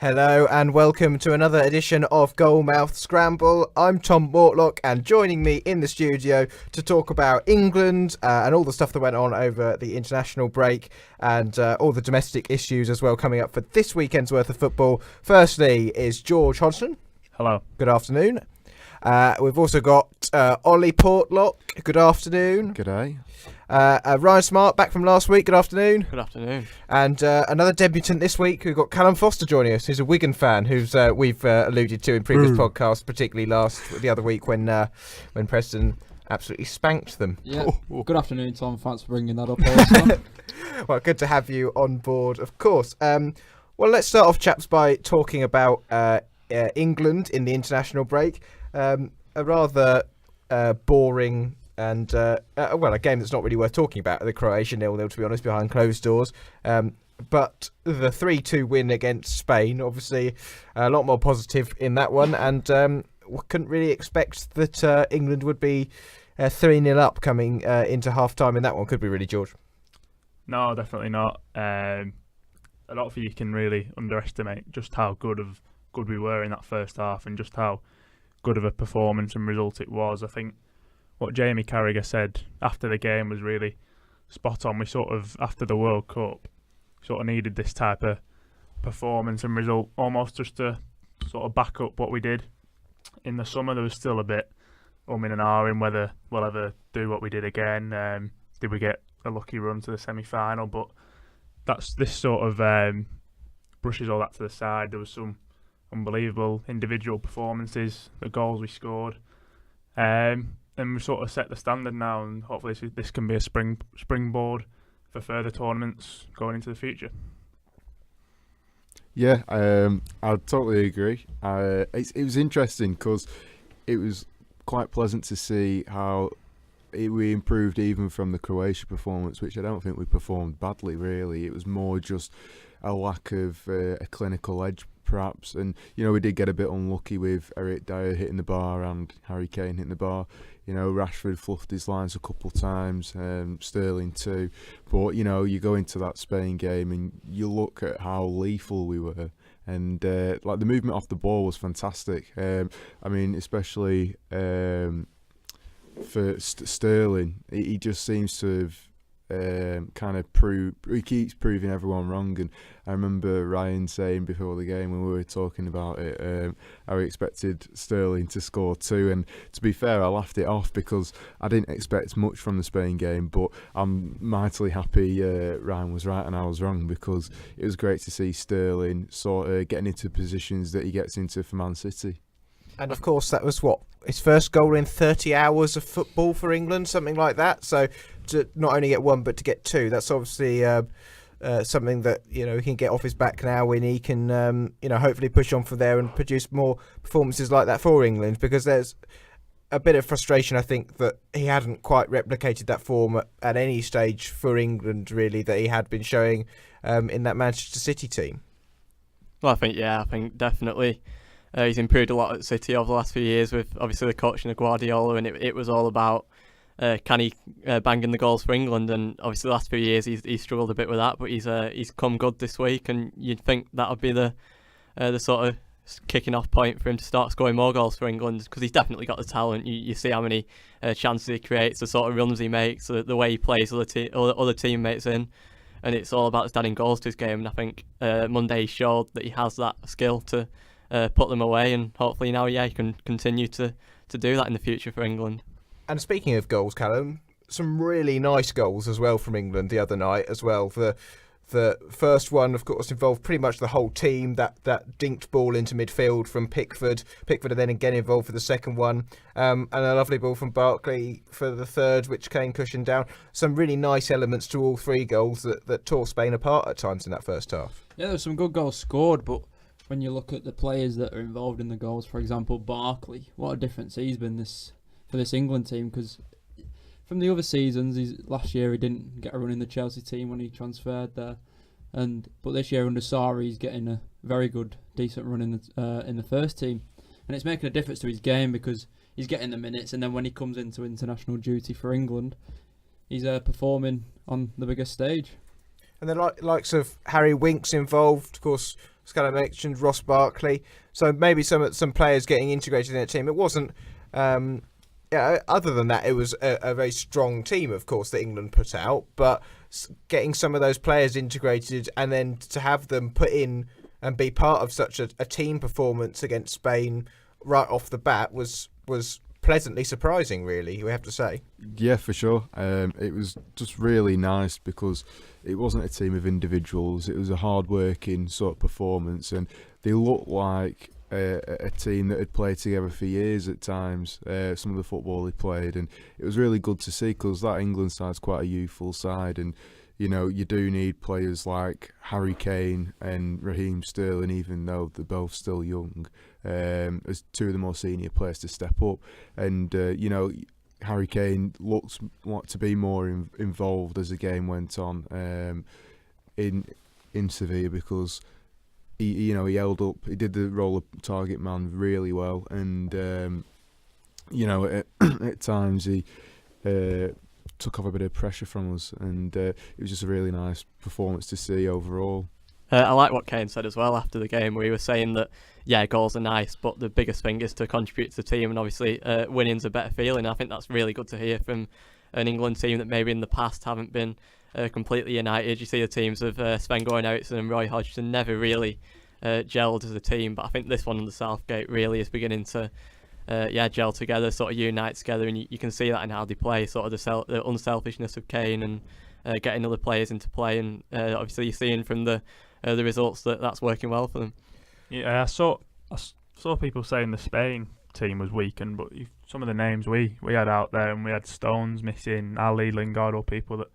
Hello and welcome to another edition of Goalmouth Scramble. I'm Tom Mortlock, and joining me in the studio to talk about England and all the stuff that went on over the international break and all the domestic issues as well coming up for this weekend's worth of football. Firstly is George Hodgson. Hello. Good afternoon. We've also got Ollie Portlock. Good afternoon. Good day. Ryan Smart, back from last week. Good afternoon. Good afternoon. And another debutant this week. We've got Callum Foster joining us, who's a Wigan fan, who's we've alluded to in previous podcasts, particularly the other week when Preston absolutely spanked them. Yeah. Good afternoon, Tom. Thanks for bringing that up also. Well, good to have you on board, of course. Well, let's start off, chaps, by talking about England in the international break. A rather boring and a game that's not really worth talking about, the Croatia 0-0, to be honest, behind closed doors. But the 3-2 win against Spain, obviously a lot more positive in that one, and couldn't really expect that England would be 3-0 up coming into half-time in that one, could we really, George? No, definitely not. A lot of you can really underestimate just how good we were in that first half and just how good of a performance and result it was. I think what Jamie Carragher said after the game was really spot on. We sort of, after the World Cup, sort of needed this type of performance and result almost just to sort of back up what we did in the summer. There was still a bit in and ahhing whether we'll ever do what we did again. Did we get a lucky run to the semi-final? But this sort of brushes all that to the side. There was some unbelievable individual performances, the goals we scored. And we've sort of set the standard now, and hopefully this can be a springboard for further tournaments going into the future. Yeah, I totally agree. It was interesting because it was quite pleasant to see how we improved even from the Croatia performance, which I don't think we performed badly, really. It was more just a lack of a clinical edge, perhaps. And, we did get a bit unlucky with Eric Dyer hitting the bar and Harry Kane hitting the bar. Rashford fluffed his lines a couple of times, Sterling too. But, you go into that Spain game and you look at how lethal we were. And, the movement off the ball was fantastic. Especially for Sterling. He just seems to have he keeps proving everyone wrong. And I remember Ryan saying before the game when we were talking about it, I expected Sterling to score too, and to be fair, I laughed it off because I didn't expect much from the Spain game, but I'm mightily happy Ryan was right and I was wrong, because it was great to see Sterling sort of getting into positions that he gets into for Man City. And of course, that was his first goal in 30 hours of football for England, something like that. So to not only get one, but to get two, that's obviously something that he can get off his back now, when he can hopefully push on from there and produce more performances like that for England. Because there's a bit of frustration, I think, that he hadn't quite replicated that form at any stage for England, really, that he had been showing in that Manchester City team. Well, I think definitely. He's improved a lot at City over the last few years with obviously the coaching of Guardiola, and it was all about can he bang in the goals for England. And obviously the last few years he's struggled a bit with that, but he's come good this week, and you'd think that would be the sort of kicking off point for him to start scoring more goals for England, because he's definitely got the talent. You see how many chances he creates, the sort of runs he makes, the way he plays other teammates in, and it's all about adding goals to his game. And I think Monday he showed that he has that skill to put them away, and hopefully now he can continue to do that in the future for England. And speaking of goals, Callum, some really nice goals as well from England the other night as well. The first one, of course, involved pretty much the whole team, that dinked ball into midfield from Pickford and then again involved for the second one, and a lovely ball from Barkley for the third, which came cushioned down. Some really nice elements to all three goals that tore Spain apart at times in that first half. Yeah, there's some good goals scored, but when you look at the players that are involved in the goals, for example, Barkley, what a difference he's been for this England team, because from the other seasons, last year he didn't get a run in the Chelsea team when he transferred there, but this year under Sarri he's getting a very good, decent run in the first team, and it's making a difference to his game because he's getting the minutes, and then when he comes into international duty for England, he's performing on the biggest stage. And the likes of Harry Winks involved, of course. As kind of mentioned, Ross Barkley. So maybe some players getting integrated in that team. It wasn't. Other than that, it was a very strong team, of course, that England put out. But getting some of those players integrated and then to have them put in and be part of such a team performance against Spain right off the bat was pleasantly surprising, really, we have to say. Yeah, for sure. It was just really nice because it wasn't a team of individuals. It was a hard-working sort of performance, and they looked like a team that had played together for years at times, some of the football they played, and it was really good to see because that England side's quite a youthful side, and you know, you do need players like Harry Kane and Raheem Sterling, even though they're both still young, as two of the more senior players to step up. And you know, Harry Kane looked to be more involved as the game went on in Sevilla because he held up. He did the role of target man really well, and you know, at times he took off a bit of pressure from us, and it was just a really nice performance to see overall. I like what Kane said as well after the game, where he was saying that, yeah, goals are nice, but the biggest thing is to contribute to the team, and obviously winning's a better feeling. I think that's really good to hear from an England team that maybe in the past haven't been completely united. You see the teams of Sven-Göran Eriksson and Roy Hodgson never really gelled as a team, but I think this one under Southgate really is beginning to gel together, sort of unite together, and you can see that in how they play, sort of the unselfishness of Kane and getting other players into play, and obviously you're seeing from the results that's working well for them. Yeah, I saw people saying the Spain team was weakened, but some of the names we had out there, and we had Stones missing, Ali, Lingard, or people that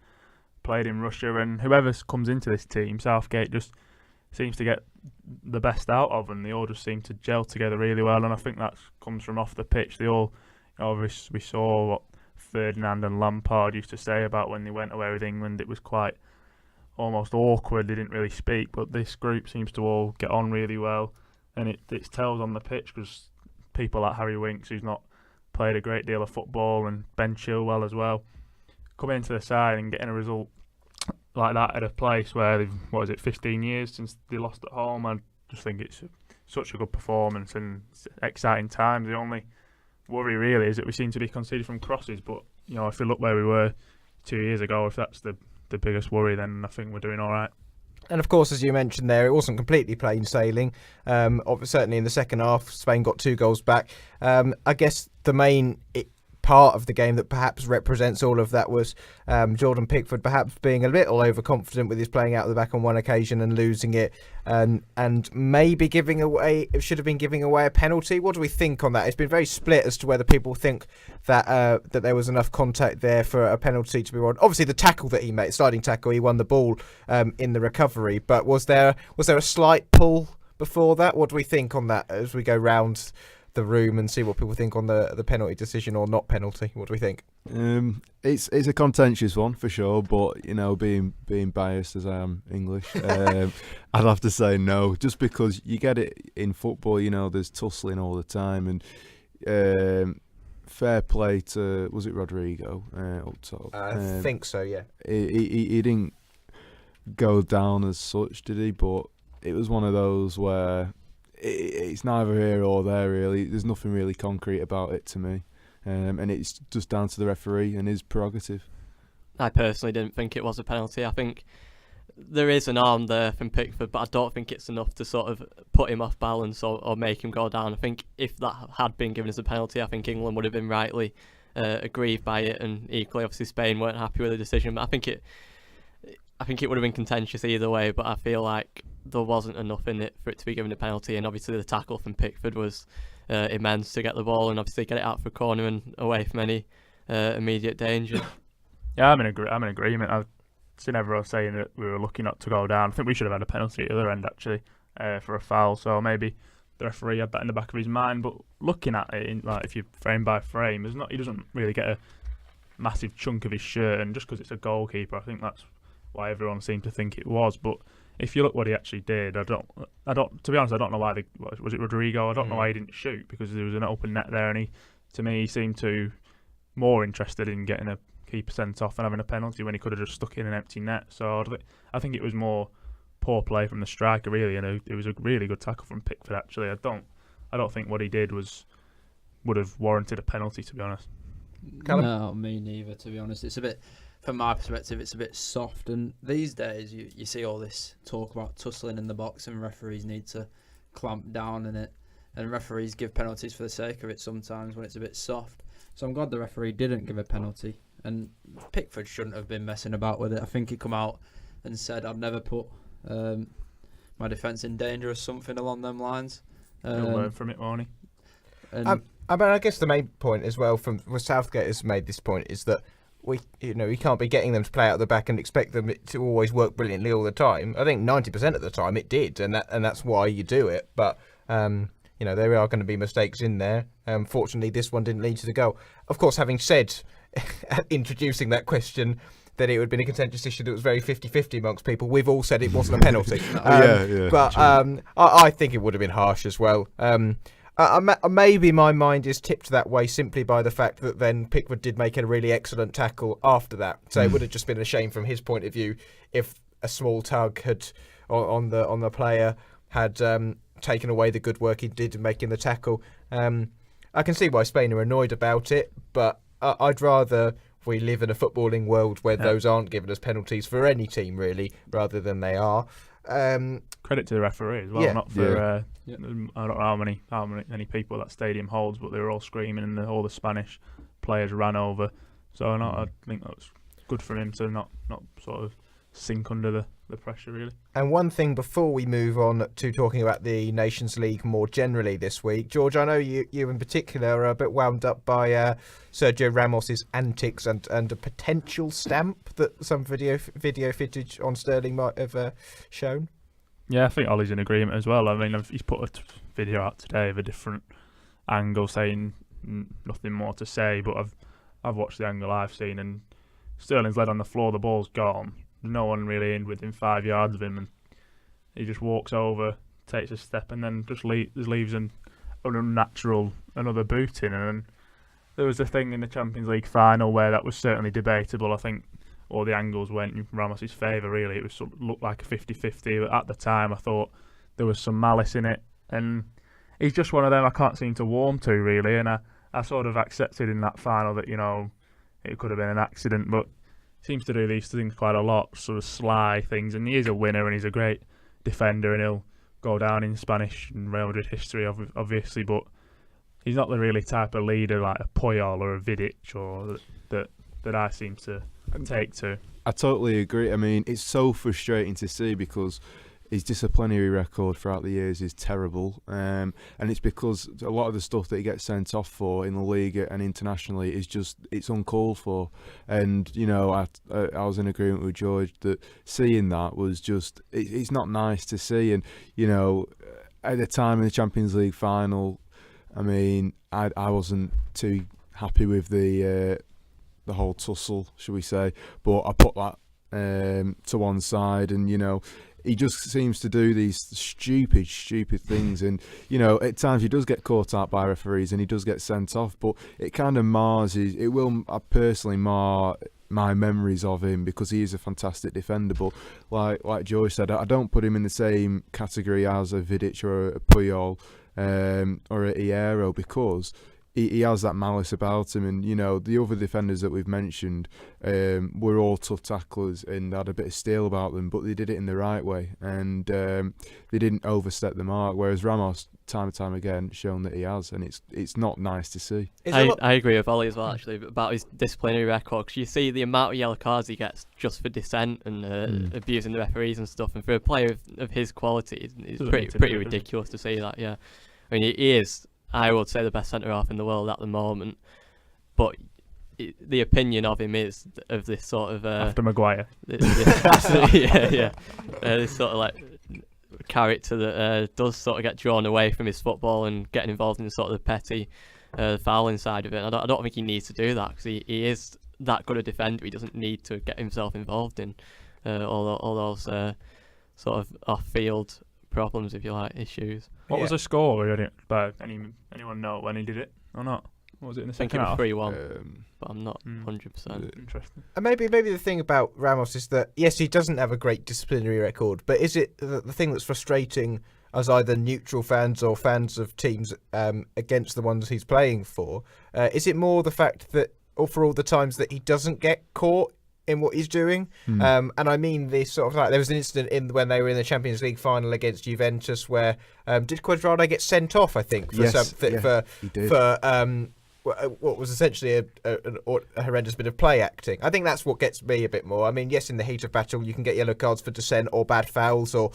played in Russia, and whoever comes into this team, Southgate just seems to get the best out of, and they all just seem to gel together really well, and I think that comes from off the pitch. They all, we saw what Ferdinand and Lampard used to say about when they went away with England. It was quite almost awkward. They didn't really speak, but this group seems to all get on really well, and it tells on the pitch because people like Harry Winks, who's not played a great deal of football, and Ben Chilwell as well, coming into the side and getting a result like that at a place where they've 15 years since they lost at home. I just think it's such a good performance and exciting times. The only worry really is that we seem to be conceded from crosses, but you know, if you look where we were 2 years ago, if that's the biggest worry, then I think we're doing all right. And of course, as you mentioned there, it wasn't completely plain sailing. Certainly in the second half, Spain got 2 goals back. I guess the main part of the game that perhaps represents all of that was Jordan Pickford perhaps being a little overconfident with his playing out of the back on one occasion and losing it, and maybe giving away a penalty. What do we think on that? It's been very split as to whether people think that there was enough contact there for a penalty to be won. Obviously, the tackle that he made, sliding tackle, he won the ball in the recovery. But was there a slight pull before that? What do we think on that as we go round the room and see what people think on the penalty decision or not penalty? What do we think? It's a contentious one for sure, but you know, being biased as I am English, I'd have to say no, just because you get it in football. You know, there's tussling all the time, and fair play to, was it Rodrigo up top? I think so, yeah. He didn't go down as such, did he? But it was one of those where it's neither here or there really. There's nothing really concrete about it to me, and it's just down to the referee and his prerogative. I personally didn't think it was a penalty. I think there is an arm there from Pickford, but I don't think it's enough to sort of put him off balance or make him go down. I think if that had been given as a penalty, I think England would have been rightly aggrieved by it, and equally obviously Spain weren't happy with the decision. But I think it would have been contentious either way, but I feel like there wasn't enough in it for it to be given a penalty, and obviously the tackle from Pickford was immense to get the ball and obviously get it out for a corner and away from any immediate danger. Yeah, I'm in agreement. I've seen everyone saying that we were lucky not to go down. I think we should have had a penalty at the other end actually for a foul, so maybe the referee had that in the back of his mind. But looking at it, if you frame by frame, he doesn't really get a massive chunk of his shirt, and just because it's a goalkeeper, I think that's why everyone seemed to think it was. But if you look what he actually did, I don't. To be honest, I don't know why. Was it Rodrigo? I don't know why he didn't shoot, because there was an open net there, and to me, he seemed more interested in getting a keeper sent off and having a penalty when he could have just stuck in an empty net. So I think it was more poor play from the striker really, and it was a really good tackle from Pickford actually. I don't think what he did would have warranted a penalty, to be honest. Callum? No, me neither, to be honest. It's a bit, from my perspective, it's a bit soft. And these days, you see all this talk about tussling in the box, and referees need to clamp down on it. And referees give penalties for the sake of it sometimes when it's a bit soft. So I'm glad the referee didn't give a penalty. And Pickford shouldn't have been messing about with it. I think he come out and said, "I've never put my defence in danger," or something along them lines. He'll learn from it, won't he? I guess the main point as well from Southgate has made this point is that we can't be getting them to play out the back and expect them to always work brilliantly all the time. I think 90% of the time it did, and that's why you do it. But there are going to be mistakes in there. Fortunately, this one didn't lead to the goal. Of course, having said, introducing that question, that it would have been a contentious issue that was very 50-50 amongst people, we've all said it wasn't a penalty. But I think it would have been harsh as well. Maybe my mind is tipped that way simply by the fact that then Pickford did make a really excellent tackle after that. So it would have just been a shame from his point of view if a small tug had on the player had taken away the good work he did in making the tackle. I can see why Spain are annoyed about it, but I'd rather we live in a footballing world where those aren't given as penalties for any team really, rather than they are. Credit to the referee as well, not for I don't know how many people that stadium holds, but they were all screaming and all the Spanish players ran over. So I think that's good for him to not sort of sink under the pressure really. And one thing before we move on to talking about the Nations League more generally this week, George, I know you in particular are a bit wound up by Sergio Ramos's antics and a potential stamp that some video footage on Sterling might have shown. Yeah, I think Ollie's in agreement as well. I mean, he's put a video out today of a different angle saying nothing more to say, but I've watched the angle I've seen, and Sterling's led on the floor, the ball's gone. No one really in within 5 yards of him, and he just walks over, takes a step, and then just leaves an unnatural another boot in. And there was a thing in the Champions League final where that was certainly debatable. I think all the angles went in Ramos' favour really. It was looked like a 50-50, but at the time I thought there was some malice in it, and he's just one of them I can't seem to warm to really. And I sort of accepted in that final that it could have been an accident, but seems to do these things quite a lot, sort of sly things, and he is a winner and he's a great defender and he'll go down in Spanish and Real Madrid history obviously, but he's not the really type of leader like a Puyol or a Vidic or that I seem to take to. I totally agree. I mean, it's so frustrating to see because his disciplinary record throughout the years is terrible, and it's because a lot of the stuff that he gets sent off for in the league and internationally is it's uncalled for. And I was in agreement with George that seeing that was just it's not nice to see. And at the time in the Champions League final, I mean, I wasn't too happy with the whole tussle, should we say, but I put that to one side, and he just seems to do these stupid things, and at times he does get caught out by referees and he does get sent off, but it kind of it will personally mar my memories of him because he is a fantastic defender. But like George said, I don't put him in the same category as a Vidic or a Puyol or a Hierro because he has that malice about him. And the other defenders that we've mentioned were all tough tacklers and had a bit of steel about them, but they did it in the right way, and they didn't overstep the mark, whereas Ramos time and time again shown that he has, and it's not nice to see. I agree with Ollie as well actually about his disciplinary record, because you see the amount of yellow cards he gets just for dissent and abusing the referees and stuff, and for a player of his quality it's pretty ridiculous to see that. I mean, he is, I would say, the best centre-half in the world at the moment, but the opinion of him is of this sort of after Maguire, this sort of like character that does sort of get drawn away from his football and getting involved in sort of the petty fouling side of it. I don't think he needs to do that because he is that good a defender. He doesn't need to get himself involved in all those sort of off-field problems, if you like, issues. What was the score? Anyone know when he did it or not? What was it in the I think second it was half? 3-1, but I'm not 100%. Interesting. And maybe the thing about Ramos is that, yes, he doesn't have a great disciplinary record, but is it the thing that's frustrating as either neutral fans or fans of teams against the ones he's playing for? Is it more the fact that, or for all the times that he doesn't get caught in what he's doing? And I mean this sort of like, there was an incident when they were in the Champions League final against Juventus where did Cuadrado get sent off, I think, for something, he did. for what was essentially a horrendous bit of play acting. I think that's what gets me a bit more. I mean, yes, in the heat of battle you can get yellow cards for dissent or bad fouls or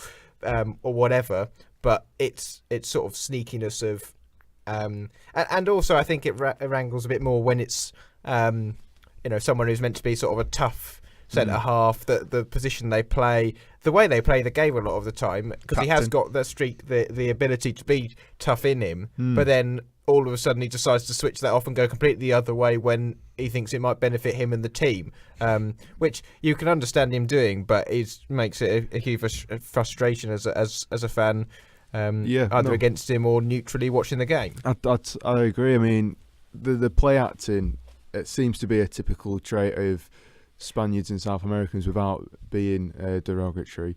whatever, but it's sort of sneakiness of and also I think it wrangles a bit more when it's someone who's meant to be sort of a tough centre half, the position they play, the way they play the game a lot of the time, because he has got the streak, the ability to be tough in him, but then all of a sudden he decides to switch that off and go completely the other way when he thinks it might benefit him and the team, which you can understand him doing, but it makes it a huge frustration as a fan, either against him or neutrally watching the game. I agree. I mean, the play acting, it seems to be a typical trait of Spaniards and South Americans without being derogatory.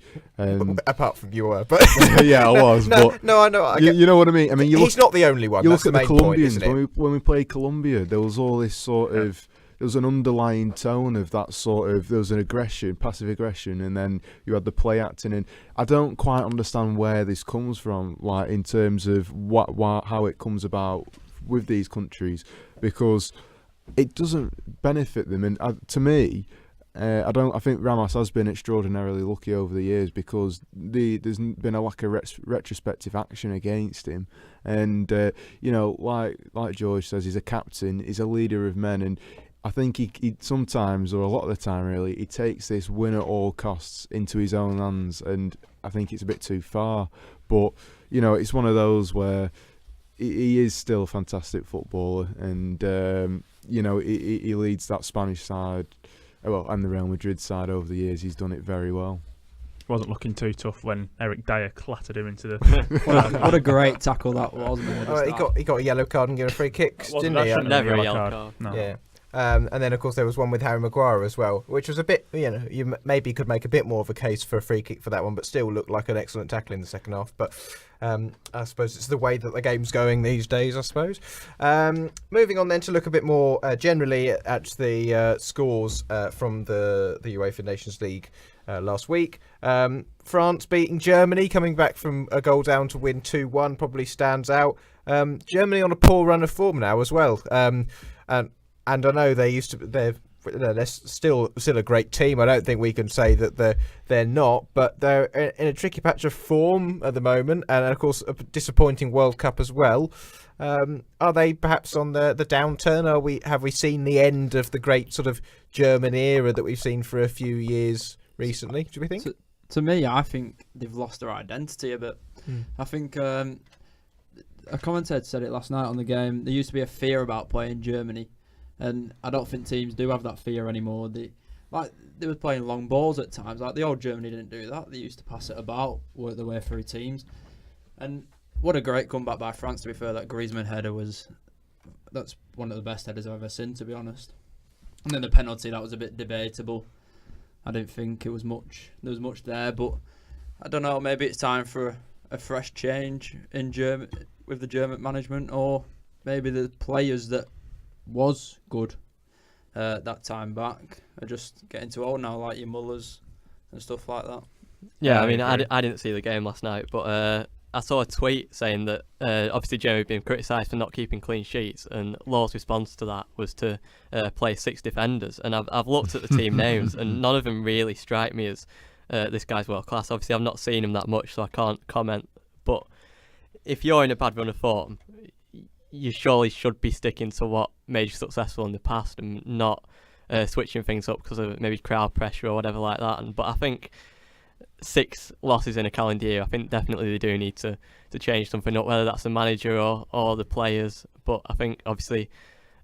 Apart from you were, but yeah, I was. I know. You know what I mean? I mean, he's not the only one. You That's look at the main point, Colombians. isn't it? When we played Colombia, there was all this sort of. There was an underlying tone of that sort of. There was an aggression, passive aggression, and then you had the play acting. And I don't quite understand where this comes from, like in terms of how it comes about with these countries, because it doesn't benefit them. And to me, I think Ramos has been extraordinarily lucky over the years because there's been a lack of retrospective action against him. And like George says, he's a captain, he's a leader of men, and I think he sometimes, or a lot of the time really, he takes this win at all costs into his own hands, and I think it's a bit too far. But it's one of those where he is still a fantastic footballer, and he leads that Spanish side, and the Real Madrid side over the years. He's done it very well. Wasn't looking too tough when Eric Dyer clattered him into the. What a great tackle that was, man. He got a yellow card and given a free kick, didn't he? Never a yellow card. No. Yeah. And then, of course, there was one with Harry Maguire as well, which was a bit, you maybe could make a bit more of a case for a free kick for that one, but still looked like an excellent tackle in the second half. But I suppose it's the way that the game's going these days, I suppose. Moving on then to look a bit more generally at the scores from the UEFA Nations League last week. France beating Germany, coming back from a goal down to win 2-1, probably stands out. Germany on a poor run of form now as well. And I know they're still a great team. I don't think we can say that they're not, but they're in a tricky patch of form at the moment, and of course a disappointing World Cup as well. Are they perhaps on the downturn? Have we seen the end of the great sort of German era that we've seen for a few years recently? Do we think? To me, I think they've lost their identity a bit. I think a commentator said it last night on the game. There used to be a fear about playing Germany. And I don't think teams do have that fear anymore. They were playing long balls at times. Like the old Germany didn't do that. They used to pass it about, work their way through teams. And what a great comeback by France, to be fair. That Griezmann header that's one of the best headers I've ever seen, to be honest. And then the penalty, that was a bit debatable. I didn't think there was much there, but I don't know, maybe it's time for a fresh change with the German management, or maybe the players that was good that time back are just getting too old now, like your Mullers and stuff like that. Yeah, I mean, I didn't see the game last night, but I saw a tweet saying that obviously Germany had been criticised for not keeping clean sheets, and Law's response to that was to play 6 defenders. And I've looked at the team names, and none of them really strike me as this guy's world class. Obviously, I've not seen him that much, so I can't comment. But if you're in a bad run of form, you surely should be sticking to what made you successful in the past and not switching things up because of maybe crowd pressure or whatever like that. But I think 6 losses in a calendar year, I think definitely they do need to change something up, whether that's the manager or the players. But I think obviously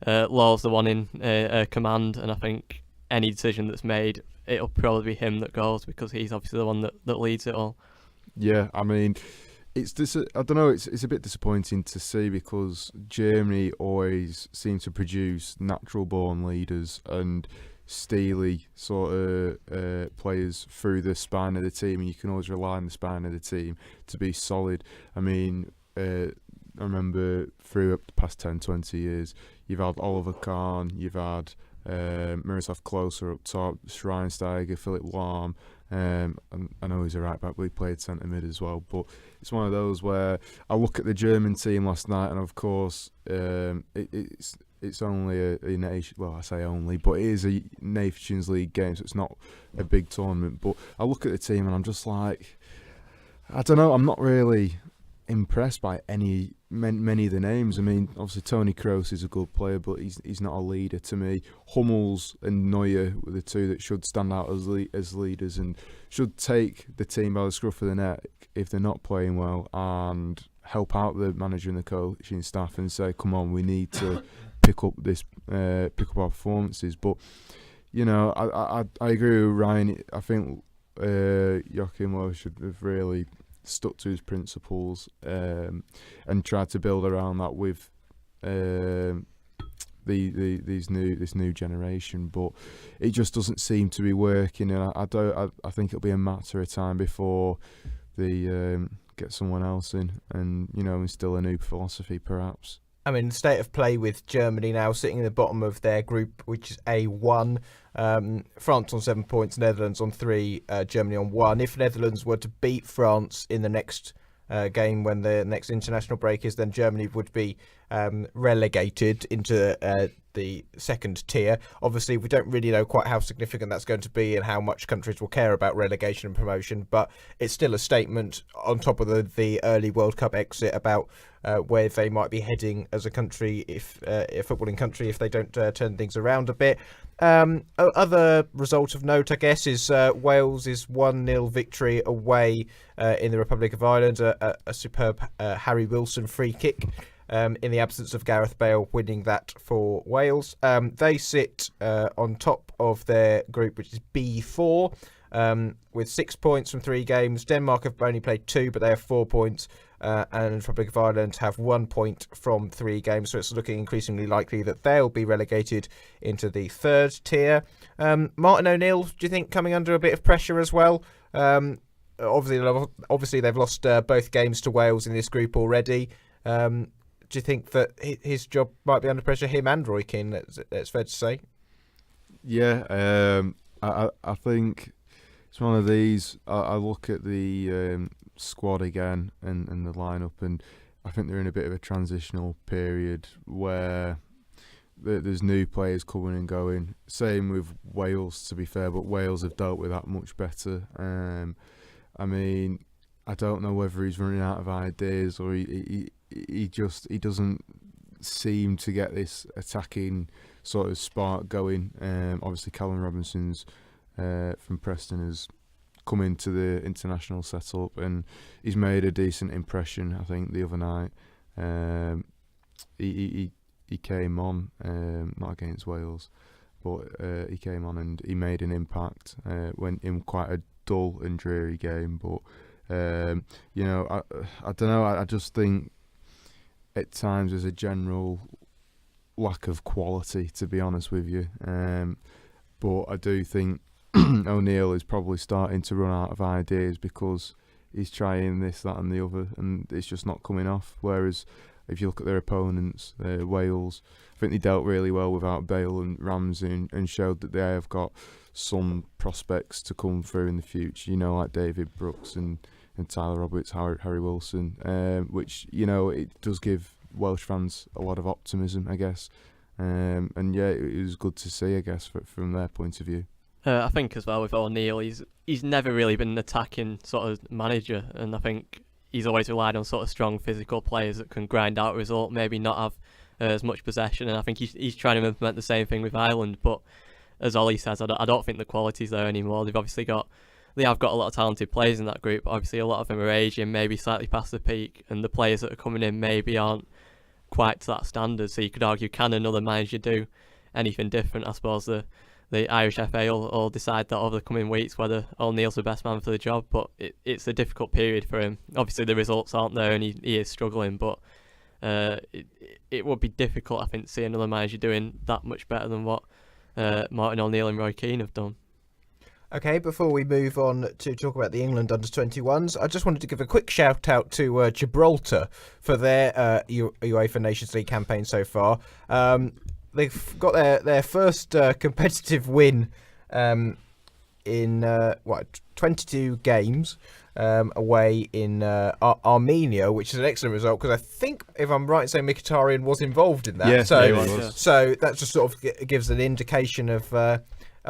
Law's the one in command, and I think any decision that's made, it'll probably be him that goes, because he's obviously the one that leads it all. Yeah, I mean, I don't know. It's a bit disappointing to see because Germany always seem to produce natural-born leaders and steely sort of players through the spine of the team, and you can always rely on the spine of the team to be solid. I mean, I remember through the past 10, 20 years, you've had Oliver Kahn, you've had Miroslav Klose up top, Schweinsteiger, Philip Lahm. I know he's a right back, but he played centre mid as well. But it's one of those where I look at the German team last night, and of course, it's only a nation. Well, I say only, but it is a Nations League game, so it's not a big tournament. But I look at the team, and I'm just like, I don't know. I'm not really impressed by many of the names. I mean, obviously Toni Kroos is a good player, but he's not a leader to me. Hummels and Neuer were the two that should stand out as leaders and should take the team by the scruff of the neck if they're not playing well and help out the manager and the coaching staff and say, come on, we need to pick up our performances. But you know, I agree with Ryan. I think Joachim Löw should have really stuck to his principles and tried to build around that with this new generation, but it just doesn't seem to be working. And I think it'll be a matter of time before they get someone else in, and instill a new philosophy, perhaps. I mean, the state of play with Germany now sitting in the bottom of their group, which is A1. France on 7 points, Netherlands on 3, Germany on 1. If Netherlands were to beat France in the next game when the next international break is, then Germany would be relegated into the second tier. Obviously, we don't really know quite how significant that's going to be and how much countries will care about relegation and promotion, but it's still a statement on top of the early World Cup exit about where they might be heading as a country, if a footballing country, if they don't turn things around a bit. Other result of note, I guess, is Wales' 1-0 victory away in the Republic of Ireland, a superb Harry Wilson free kick in the absence of Gareth Bale winning that for Wales. They sit on top of their group, which is B4, with 6 points from 3 games. Denmark have only played 2, but they have 4 points. And Republic of Ireland have 1 point from 3 games, so it's looking increasingly likely that they'll be relegated into the third tier. Martin O'Neill, do you think, coming under a bit of pressure as well? Obviously they've lost both games to Wales in this group already. Do you think that his job might be under pressure, him and Roy Keane, it's fair to say? Yeah, I think it's one of these. I look at the squad again and the lineup, and I think they're in a bit of a transitional period where there's new players coming and going. Same with Wales, to be fair, but Wales have dealt with that much better. I mean, I don't know whether he's running out of ideas or he doesn't seem to get this attacking sort of spark going. Obviously, Callum Robinson's from Preston has come into the international setup and he's made a decent impression. I think the other night he came on, not against Wales, but he came on and he made an impact. Went in quite a dull and dreary game, but I don't know. I just think at times there's a general lack of quality, to be honest with you. But I do think O'Neill is probably starting to run out of ideas because he's trying this, that and the other, and it's just not coming off. Whereas if you look at their opponents, Wales, I think they dealt really well without Bale and Ramsey and showed that they have got some prospects to come through in the future, like David Brooks and Tyler Roberts, Harry Wilson, which, it does give Welsh fans a lot of optimism, I guess. And yeah, it was good to see, I guess, from their point of view. I think as well with O'Neill, he's never really been an attacking sort of manager, and I think he's always relied on sort of strong physical players that can grind out a result, maybe not have as much possession, and I think he's trying to implement the same thing with Ireland, but as Ollie says, I don't think the quality's there anymore. They have got a lot of talented players in that group, but obviously a lot of them are aging, maybe slightly past the peak, and the players that are coming in maybe aren't quite to that standard, so you could argue, can another manager do anything different? I suppose the the Irish FA will decide that over the coming weeks whether O'Neill's the best man for the job. But it's a difficult period for him. Obviously the results aren't there and he is struggling, but it would be difficult, I think, to see another manager doing that much better than what Martin O'Neill and Roy Keane have done. Okay, before we move on to talk about the England under-21s, I just wanted to give a quick shout-out to Gibraltar for their UEFA Nations League campaign so far. They've got their first competitive win in 22 games away in Armenia, which is an excellent result because I think, if I'm right in saying, Mkhitaryan was involved in that. Yeah, so he was. So that just sort of gives an indication of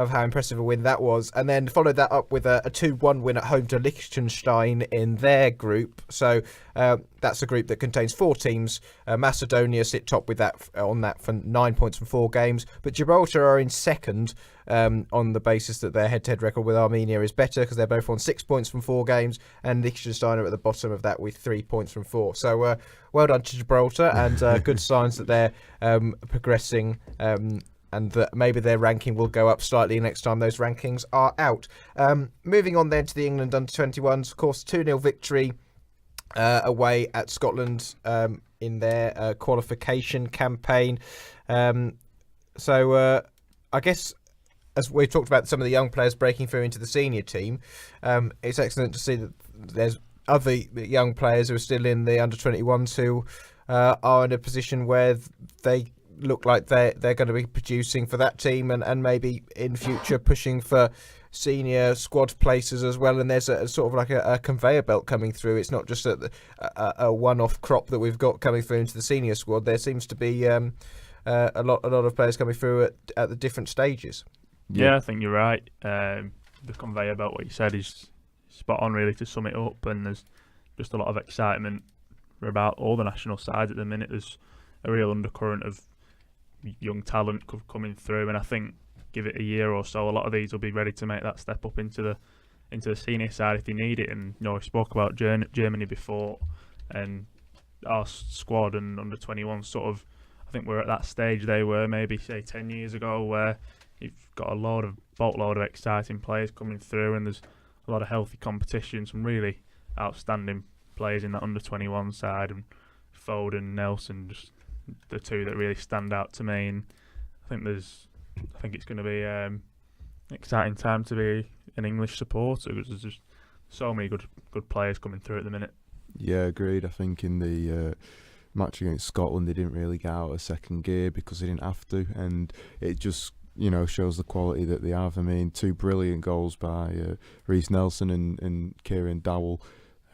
how impressive a win that was, and then followed that up with a 2-1 win at home to Liechtenstein in their group. So that's a group that contains 4 teams. Macedonia sit top with that for 9 points from 4 games, but Gibraltar are in second on the basis that their head-to-head record with Armenia is better because they're both on 6 points from 4 games, and Liechtenstein are at the bottom of that with 3 points from 4. So well done to Gibraltar, and good signs that they're progressing. And that maybe their ranking will go up slightly next time those rankings are out. Moving on then to the England under-21s, of course, 2-0 victory away at Scotland in their qualification campaign. So I guess, as we've talked about some of the young players breaking through into the senior team, it's excellent to see that there's other young players who are still in the under-21s who are in a position where they look like they're going to be producing for that team and maybe in future pushing for senior squad places as well. And there's a sort of like a conveyor belt coming through. It's not just a one-off crop that we've got coming through into the senior squad. There seems to be a lot of players coming through at the different stages. Yeah, I think you're right. The conveyor belt, what you said, is spot on really to sum it up, and there's just a lot of excitement about all the national sides at the minute. There's a real undercurrent of young talent coming through, and I think give it a year or so, a lot of these will be ready to make that step up into the senior side if they need it. And we spoke about Germany before, and our squad and under-21 sort of, I think we're at that stage they were maybe say 10 years ago, where you've got a boatload of exciting players coming through, and there's a lot of healthy competition, some really outstanding players in that under-21 side, and Foden, Nelson, just the two that really stand out to me. And I think it's going to be an exciting time to be an English supporter, because there's just so many good players coming through at the minute. Yeah, agreed. I think in the match against Scotland, they didn't really get out of second gear because they didn't have to, and it just shows the quality that they have. I mean, 2 brilliant goals by Reece Nelson and Kieran Dowell,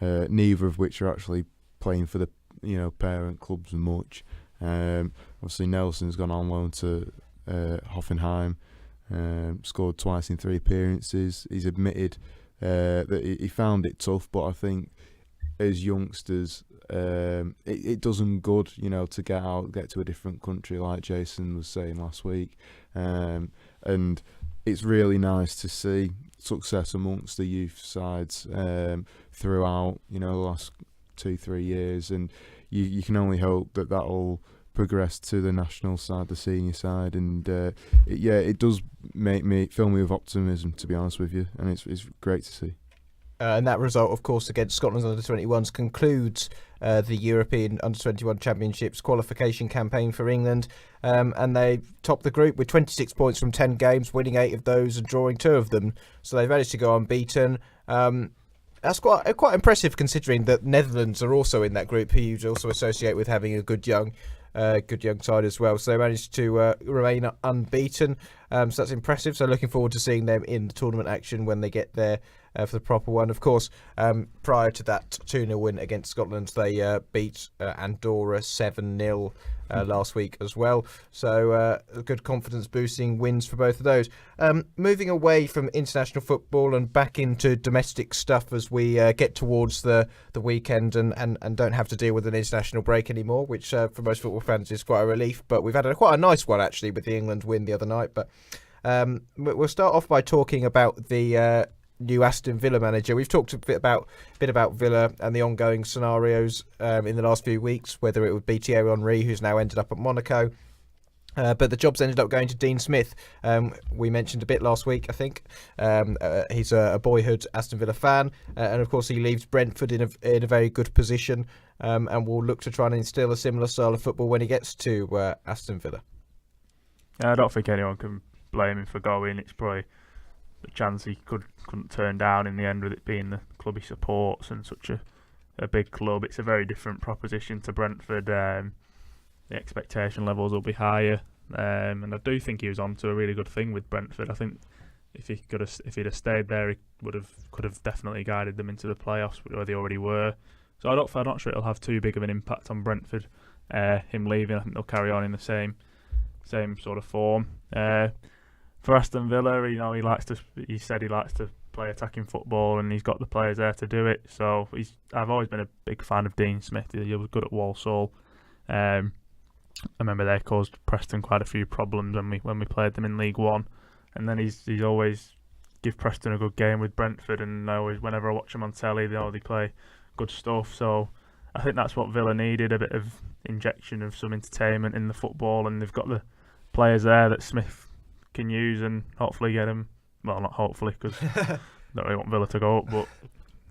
neither of which are actually playing for the parent clubs much. Obviously Nelson's gone on loan to Hoffenheim, scored twice in 3 appearances. He's admitted that he found it tough, but I think as youngsters it does them good, to get to a different country, like Jason was saying last week, and it's really nice to see success amongst the youth sides throughout the last 2-3 years, and you can only hope that that'll progress to the national side, the senior side, and it does fill me with optimism, to be honest with you, and it's great to see. And that result, of course, against Scotland's under-21s concludes the European under-21 Championships qualification campaign for England, and they top the group with 26 points from 10 games, winning 8 of those and drawing 2 of them. So they've managed to go unbeaten. That's quite impressive, considering that Netherlands are also in that group, who you also associate with having a good young side as well. So they managed to remain unbeaten. So that's impressive. So looking forward to seeing them in the tournament action when they get there for the proper one. Of course, prior to that 2-0 win against Scotland, they beat Andorra 7-0 last week as well. So good confidence-boosting wins for both of those. Moving away from international football and back into domestic stuff as we get towards the weekend and don't have to deal with an international break anymore, which for most football fans is quite a relief. But we've had quite a nice one, actually, with the England win the other night. But we'll start off by talking about the new Aston Villa manager. We've talked a bit about Villa and the ongoing scenarios in the last few weeks, whether it would be Thierry Henry, who's now ended up at Monaco, But the jobs ended up going to Dean Smith. We mentioned a bit last week, I think. He's a boyhood Aston Villa fan, and of course he leaves Brentford in a very good position, and will look to try and instill a similar style of football when he gets to Aston Villa. I don't think anyone can blame him for going. It's probably the chance he couldn't turn down in the end, with it being the club he supports and such a big club. It's a very different proposition to Brentford. The expectation levels will be higher, and I do think he was on to a really good thing with Brentford. I think if he'd have stayed there, he could have definitely guided them into the playoffs, where they already were. So I'm not sure it'll have too big of an impact on Brentford. Him leaving, I think they'll carry on in the same sort of form. For Aston Villa, he said he likes to play attacking football, and he's got the players there to do it. So I've always been a big fan of Dean Smith. He was good at Walsall. I remember they caused Preston quite a few problems when we played them in League One, and then he's always give Preston a good game with Brentford, and whenever I watch them on telly, they play good stuff. So I think that's what Villa needed, a bit of injection of some entertainment in the football, and they've got the players there that Smith can use and hopefully get them. Well, not hopefully, because I don't really want Villa to go up, but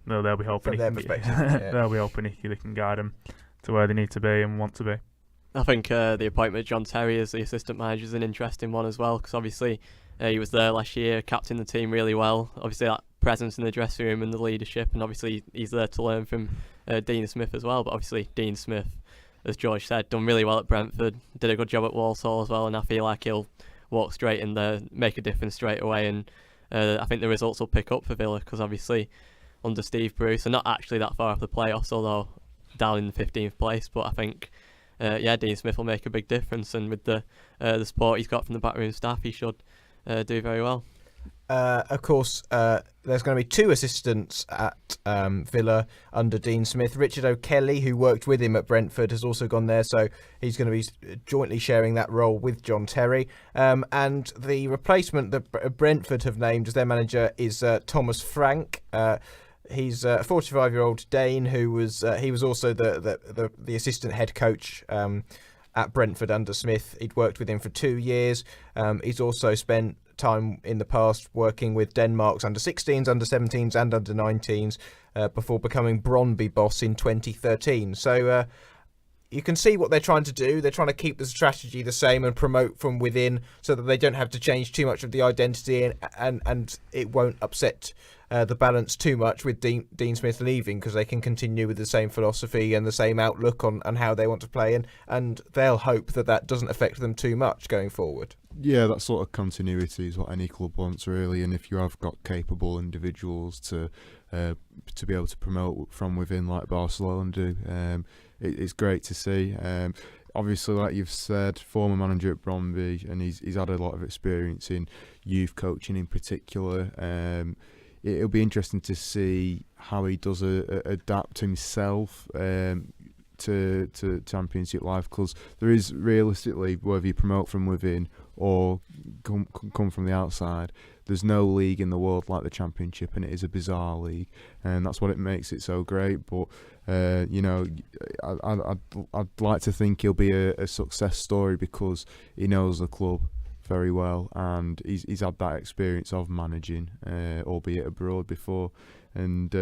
no, they'll be hoping From their perspective, they'll be hoping he can guide them to where they need to be and want to be. I think the appointment of John Terry as the assistant manager is an interesting one as well, because obviously he was there last year, captained the team really well. Obviously that presence in the dressing room and the leadership, and obviously he's there to learn from Dean Smith as well. But obviously Dean Smith, as George said, done really well at Brentford, did a good job at Walsall as well, and I feel like he'll walk straight in there, make a difference straight away, and I think the results will pick up for Villa, because obviously under Steve Bruce, they're not actually that far off the playoffs, although down in the 15th place, but I think Dean Smith will make a big difference, and with the support he's got from the backroom staff, he should do very well. Of course, there's going to be two assistants at Villa under Dean Smith. Richard O'Kelly, who worked with him at Brentford, has also gone there, so he's going to be jointly sharing that role with John Terry. And the replacement that Brentford have named as their manager is Thomas Frank. He's a 45-year-old Dane who was also the assistant head coach at Brentford under Smith. He'd worked with him for 2 years. He's also spent time in the past working with Denmark's under-16s, under-17s and under-19s before becoming Brøndby boss in 2013. So you can see what they're trying to do. They're trying to keep the strategy the same and promote from within, so that they don't have to change too much of the identity, and it won't upset the balance too much with Dean Smith leaving, because they can continue with the same philosophy and the same outlook on how they want to play, and they'll hope that doesn't affect them too much going forward. Yeah, that sort of continuity is what any club wants, really, and if you have got capable individuals to be able to promote from within, like Barcelona do, it's great to see. Obviously, like you've said, former manager at Brøndby, and he's had a lot of experience in youth coaching in particular. It'll be interesting to see how he does adapt himself to Championship life, because there is realistically, whether you promote from within or come from the outside, there's no league in the world like the Championship, and it is a bizarre league, and that's what it makes it so great. But I'd like to think he'll be a success story, because he knows the club very well, and he's had that experience of managing, albeit abroad before, and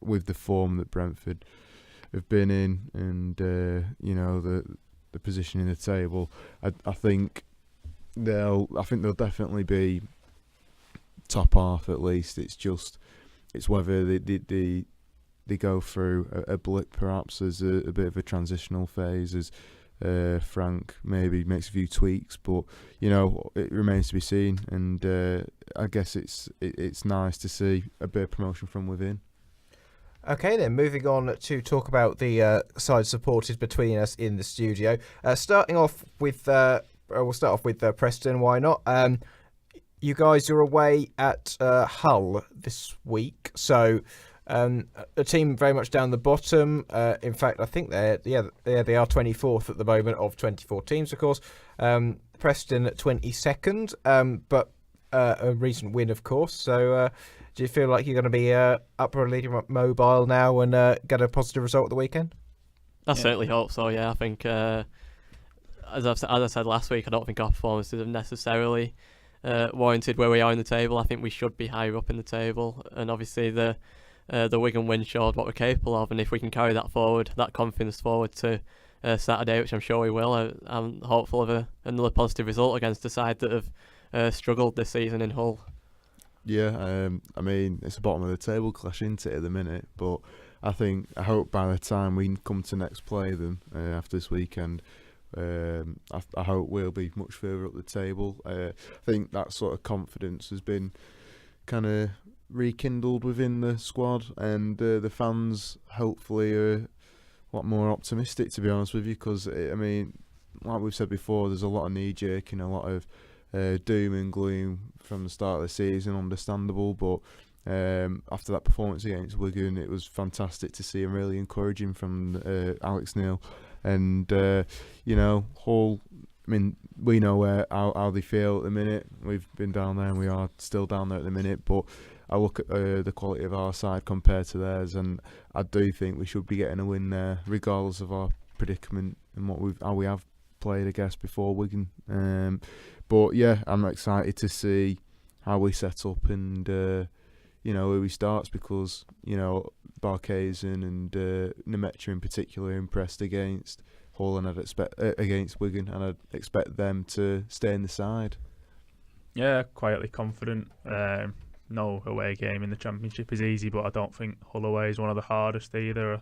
with the form that Brentford have been in, and the position in the table, I think they'll definitely be top half at least. It's whether they go through a blip, perhaps as a bit of a transitional phase, as Frank maybe makes a few tweaks, but it remains to be seen. And I guess it's nice to see a bit of promotion from within. Okay, then moving on to talk about the side supporters between us in the studio. Starting off with, we'll start off with Preston. Why not? You guys are away at Hull this week, so a team very much down the bottom. In fact, I think they are 24th at the moment of 24 teams, of course. Preston at 22nd, but a recent win, of course. So do you feel like you're going to be upperly mobile now and get a positive result at the weekend? I certainly hope so. Yeah, I think as I said last week, I don't think our performances have necessarily warranted where we are in the table. I think we should be higher up in the table, and obviously the Wigan win showed what we're capable of, and if we can carry that forward, that confidence forward to Saturday, which I'm sure we will, I'm hopeful of another positive result against a side that have struggled this season in Hull. Yeah, I mean, it's the bottom of the table clash, isn't it, at the minute? But I hope by the time we come to next play them after this weekend, I hope we'll be much further up the table. I think that sort of confidence has been kind of rekindled within the squad, and the fans hopefully are a lot more optimistic, to be honest with you, because, I mean, like we've said before, there's a lot of knee-jerking, a lot of doom and gloom from the start of the season, understandable, but after that performance against Wigan, it was fantastic to see and really encouraging from Alex Neil. And Hull, I mean, we know how they feel at the minute. We've been down there and we are still down there at the minute, but I look at the quality of our side compared to theirs, and I do think we should be getting a win there, regardless of our predicament and how we have played, I guess, before Wigan. But yeah, I'm excited to see how we set up and who he starts, because Barkhuizen and Nemecha in particular impressed against Hull, and I'd expect against Wigan, and I'd expect them to stay in the side. Yeah, quietly confident. No away game in the Championship is easy, but I don't think Hull away is one of the hardest either.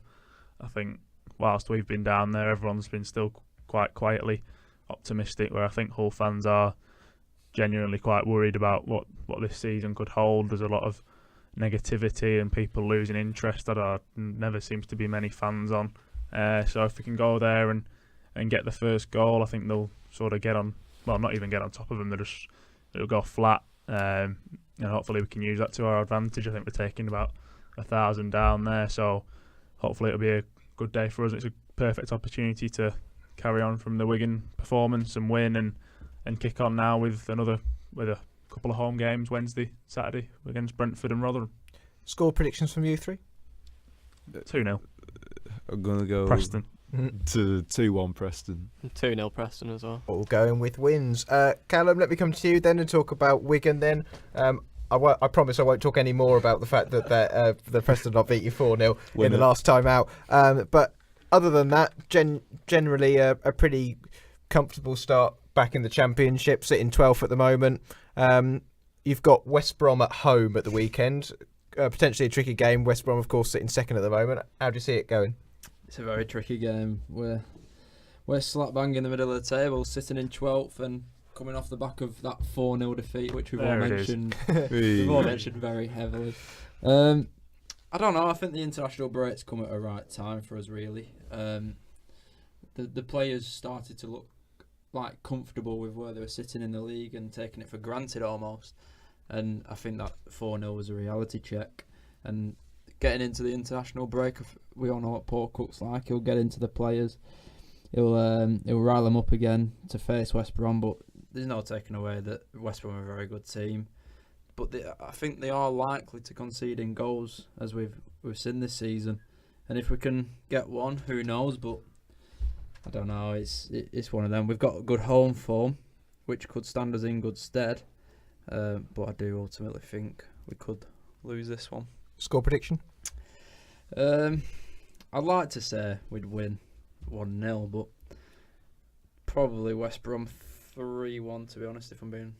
I think whilst we've been down there, everyone's been still quite quietly optimistic, where I think Hull fans are genuinely quite worried about what this season could hold. There's a lot of negativity and people losing interest that never seems to be many fans on. So if we can go there and get the first goal, I think they'll sort of get on, well, not even get on top of them, it'll go flat. And hopefully we can use that to our advantage. I think we're taking about 1,000 down there, so hopefully it'll be a good day for us. It's a perfect opportunity to carry on from the Wigan performance and win and kick on now with a couple of home games Wednesday, Saturday against Brentford and Rotherham. Score predictions from you three? 2-0. I'm going to go Preston. to 2-1 Preston. 2-0 Preston as well. All going with wins. Callum, let me come to you then and talk about Wigan then. I promise I won't talk any more about the fact that the Preston not beat you 4-0 in the last time out. But other than that, generally a pretty comfortable start back in the Championship, sitting 12th at the moment. You've got West Brom at home at the weekend. Potentially a tricky game. West Brom, of course, sitting second at the moment. How do you see it going? It's a very tricky game. We're slap bang in the middle of the table, sitting in 12th and coming off the back of that 4-0 defeat, which we've all mentioned. We've all mentioned very heavily. I don't know. I think the international break's come at a right time for us, really. The players started to look like comfortable with where they were sitting in the league and taking it for granted almost. And I think that 4-0 was a reality check. And getting into the international break, we all know what Paul Cook's like. He'll get into the players. He'll rile them up again to face West Brom. But there's no taking away that West Brom are a very good team. But I think they are likely to concede in goals, as we've seen this season. And if we can get one, who knows? But I don't know. It's one of them. We've got a good home form, which could stand us in good stead. But I do ultimately think we could lose this one. Score prediction? I'd like to say we'd win 1-0, but probably West Brom 3-1, to be honest, if I'm being...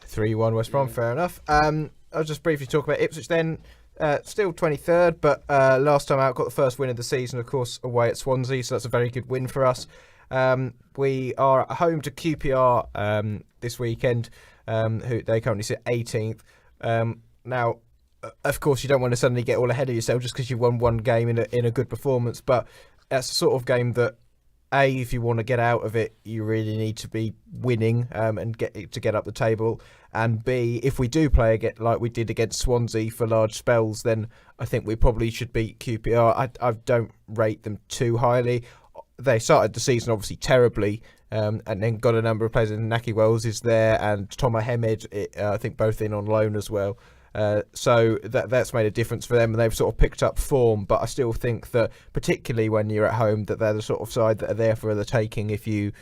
3-1 West Brom, fair enough. I'll just briefly talk about Ipswich then. Still 23rd, but last time out got the first win of the season, of course, away at Swansea, so that's a very good win for us. We are at home to QPR this weekend, who they currently sit 18th. Now, of course, you don't want to suddenly get all ahead of yourself just because you won one game in a good performance, but that's the sort of game that, A, if you want to get out of it, you really need to be winning and get up the table. And B, if we do play again like we did against Swansea for large spells, then I think we probably should beat QPR. I don't rate them too highly. They started the season obviously terribly, and then got a number of players. And Naki Wells is there, and Thomas Hemed, I think both in on loan as well. So that's made a difference for them, and they've sort of picked up form. But I still think that, particularly when you're at home, that they're the sort of side that are there for the taking if you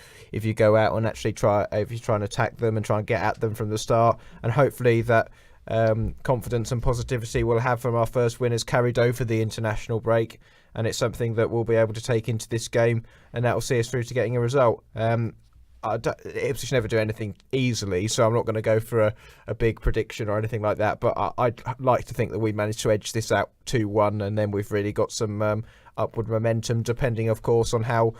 go out and actually try and attack them and try and get at them from the start. And hopefully that confidence and positivity we'll have from our first win has carried over the international break, and it's something that we'll be able to take into this game, and that will see us through to getting a result. Ipswich never do anything easily, so I'm not going to go for a big prediction or anything like that, but I'd like to think that we managed to edge this out 2-1, and then we've really got some upward momentum, depending of course on how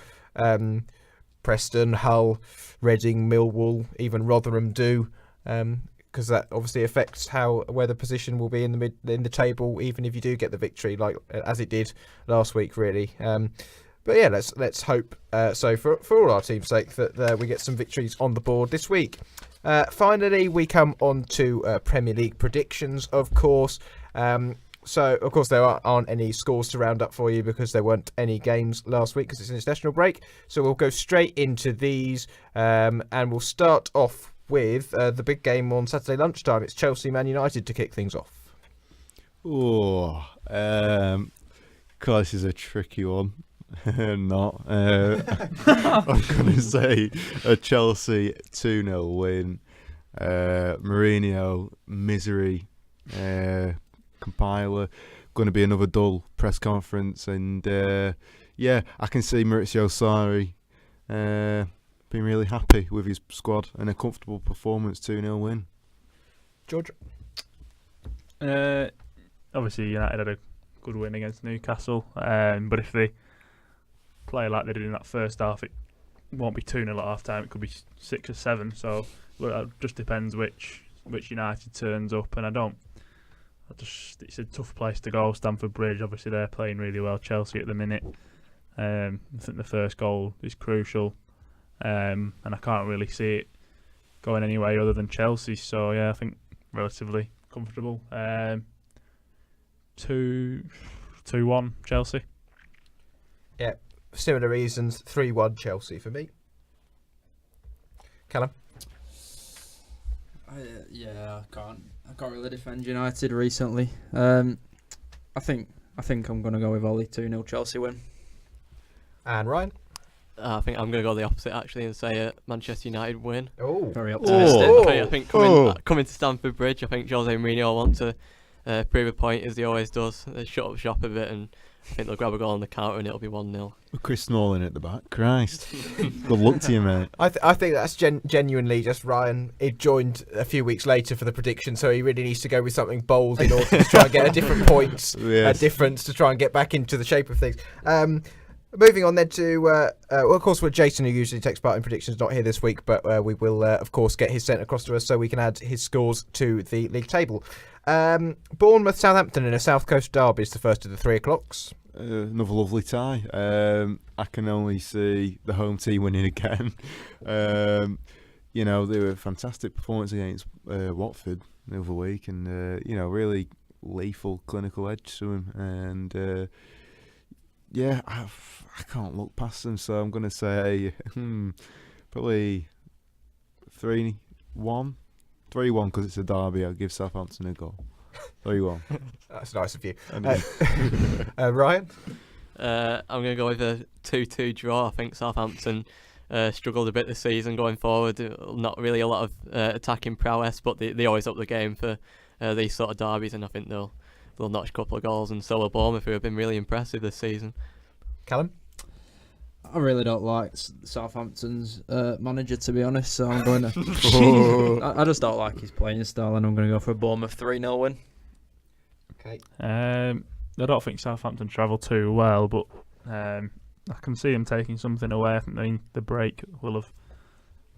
Preston, Hull, Reading, Millwall, even Rotherham do, because that obviously affects where the position will be in the table, even if you do get the victory, like as it did last week, really. But yeah, let's hope so for all our team's sake that we get some victories on the board this week. Finally, we come on to Premier League predictions, of course. So, of course, there aren't any scores to round up for you because there weren't any games last week because it's an international break. So we'll go straight into these, and we'll start off with the big game on Saturday lunchtime. It's Chelsea-Man United to kick things off. Oh, this is a tricky one. Not. I'm going to say a Chelsea 2-0 win. Mourinho, misery, compiler. Going to be another dull press conference. And I can see Maurizio Sarri being really happy with his squad and a comfortable performance 2-0 win. George? Obviously, United had a good win against Newcastle, but if they play like they did in that first half, it won't be 2-0 at half time. It could be 6 or 7. So it just depends which United turns up. And it's a tough place to go, Stamford Bridge. Obviously, they're playing really well, Chelsea at the minute. I think the first goal is crucial, and I can't really see it going any way other than Chelsea. So yeah, I think relatively comfortable. 2-1 Chelsea. Yeah. Similar reasons, 3-1 Chelsea for me. Callum? I can't really defend United recently. I think I'm going to go with Ollie 2-0 Chelsea win. And Ryan? I think I'm going to go the opposite actually and say a Manchester United win. Oh, very optimistic. I think coming to Stamford Bridge, I think Jose Mourinho wants to prove a point as he always does. Shut up shop a bit, and I think they'll grab a goal on the counter and it'll be 1-0. Chris Smalling at the back. Christ. Good luck to you, mate. I think that's genuinely just Ryan. He joined a few weeks later for the prediction, so he really needs to go with something bold in order to try and get a different points, a difference to try and get back into the shape of things. Moving on then to, of course, with Jason, who usually takes part in predictions, not here this week, but we will, of course, get his sent across to us so we can add his scores to the league table. Bournemouth Southampton in a South Coast derby is the first of the 3 o'clocks. Another lovely tie. I can only see the home team winning again. They were a fantastic performance against Watford the other week, and really lethal clinical edge to him. And I can't look past them, so I'm going to say probably 3-1. 3-1 because it's a derby. I'll give Southampton a goal. 3-1. That's nice of you. Ryan? I'm going to go with a 2-2 draw. I think Southampton struggled a bit this season going forward. Not really a lot of attacking prowess, but they always up the game for these sort of derbies, and I think they'll notch a couple of goals, and so will Bournemouth, who have been really impressive this season. Callum? I really don't like Southampton's manager, to be honest, so I'm going to... I just don't like his playing style, and I'm going to go for a Bournemouth 3-0 win. Okay. I don't think Southampton travel too well, but I can see them taking something away. I think the break will have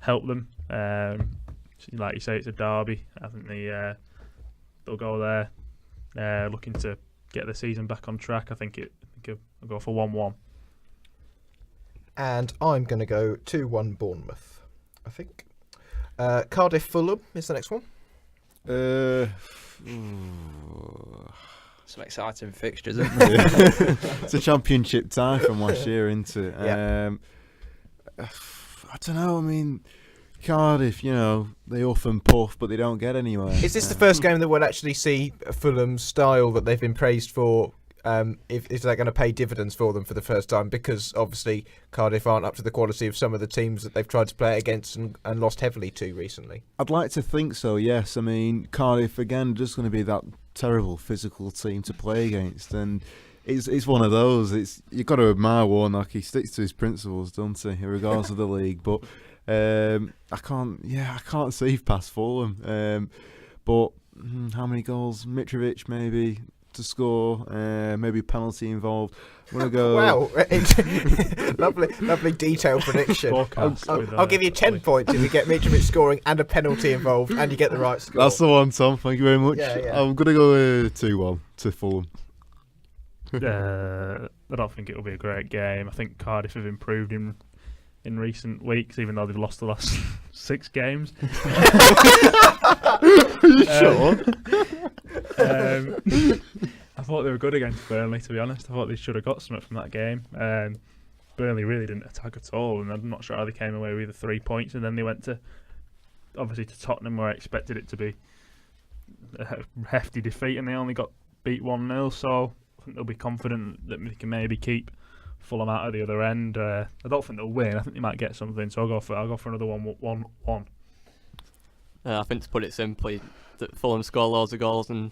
helped them. Like you say, it's a derby. I think they'll go there looking to get the season back on track. I think I'll go for 1-1. And I'm going to go 2-1 Bournemouth, I think. Cardiff Fulham is the next one. Some exciting fixtures, isn't there? It's a championship tie from last year, isn't it? Yeah. I don't know. I mean, Cardiff, they huff and puff, but they don't get anywhere. Is this the first game that we'll actually see Fulham's style that they've been praised for? Is that going to pay dividends for them for the first time? Because obviously Cardiff aren't up to the quality of some of the teams that they've tried to play against and lost heavily to recently. I'd like to think so, yes. I mean, Cardiff, again, just going to be that terrible physical team to play against. And it's one of those. You've got to admire Warnock. He sticks to his principles, doesn't he, regardless of the league. But I can't see past Fulham. But how many goals? Mitrovic, maybe, to score, maybe penalty involved. I'm gonna go. Wow, lovely detailed prediction. I'll give you 10 points if you get Mitrovic scoring and a penalty involved, and you get the right score. That's the one, Tom. Thank you very much. Yeah. I'm gonna go 2-1 to Fulham. I don't think it'll be a great game. I think Cardiff have improved in recent weeks, even though they've lost the last 6 games. Are you sure? I thought they were good against Burnley, to be honest. I thought they should have got something from that game. Burnley really didn't attack at all, and I'm not sure how they came away with the 3 points. And then they went to Tottenham, where I expected it to be a hefty defeat, and they only got beat 1-0. So I think they'll be confident that they can maybe keep Fulham out of the other end. I don't think they'll win. I think they might get something. So I'll go for another 1-1. I think, to put it simply, that Fulham score loads of goals and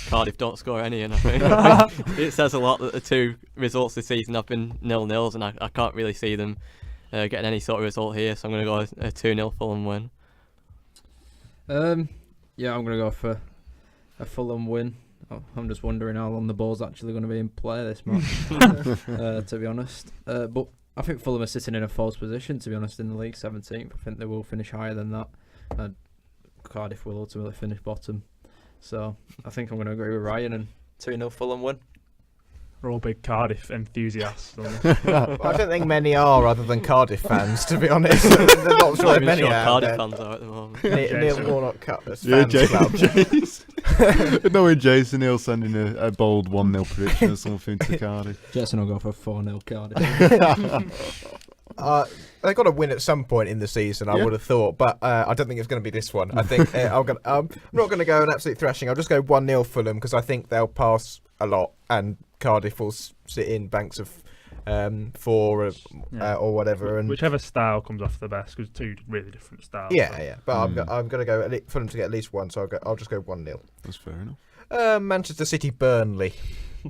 Cardiff don't score any, and I think it says a lot that the two results this season have been 0-0s, and I can't really see them getting any sort of result here, so I'm going to go a 2-0 Fulham win. I'm going to go for a Fulham win. I'm just wondering how long the ball's actually going to be in play this match, to be honest. But I think Fulham are sitting in a false position, to be honest, in the league, 17th. I think they will finish higher than that. Cardiff will ultimately finish bottom. So I think I'm going to agree with Ryan and 2-0 Fulham win. We're all big Cardiff enthusiasts. I don't think many are, other than Cardiff fans, to be honest. There's not sure Not even many sure out Cardiff there. fans are at the moment. Neil Warnock Fans Club. Knowing Jason, he'll send in a bold 1-0 prediction or something to Cardiff. Jason will go for 4-0 Cardiff. They got to win at some point in the season, I would have thought, but I don't think it's going to be this one. I think I'm not going to go an absolute thrashing. I'll just go 1-0 Fulham, because I think they'll pass a lot, and Cardiff will sit in banks of 4 or whatever. And whichever style comes off the best, because 2 really different styles. Yeah. But I'm going to go Fulham to get at least 1, so I'll just go 1-0. That's fair enough. Manchester City Burnley.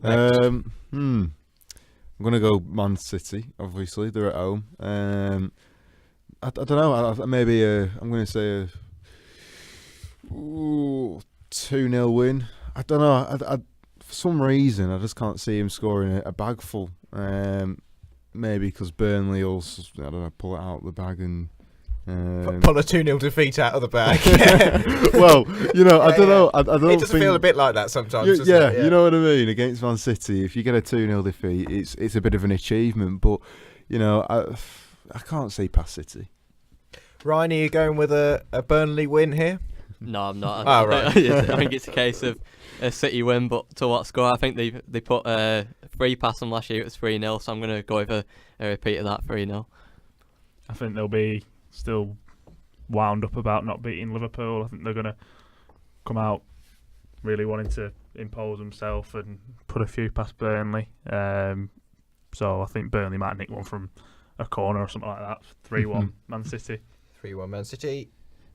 I'm going to go Man City, obviously. They're at home. I don't know. Maybe I'm going to say a 2-0 win. I don't know. For some reason, I just can't see him scoring a bag full. Maybe because Burnley will, pull it out of the bag and pull a 2-0 defeat out of the bag. Well, I don't know. I don't it does feel a bit like that sometimes. Doesn't it? You know what I mean. Against Man City, if you get a 2-0 defeat, it's a bit of an achievement. But I can't see past City. Ryan, are you going with a Burnley win here? No, I'm not. Right. I think it's a case of a City win, but to what score? I think they put a free pass on last year. It was 3-0, so I'm going to go with a repeat of that 3-0. I think they'll be still wound up about not beating Liverpool. I think they're going to come out really wanting to impose themselves and put a few past Burnley. So I think Burnley might nick one from a corner or something like that. 3-1 Man City. 3-1 Man City.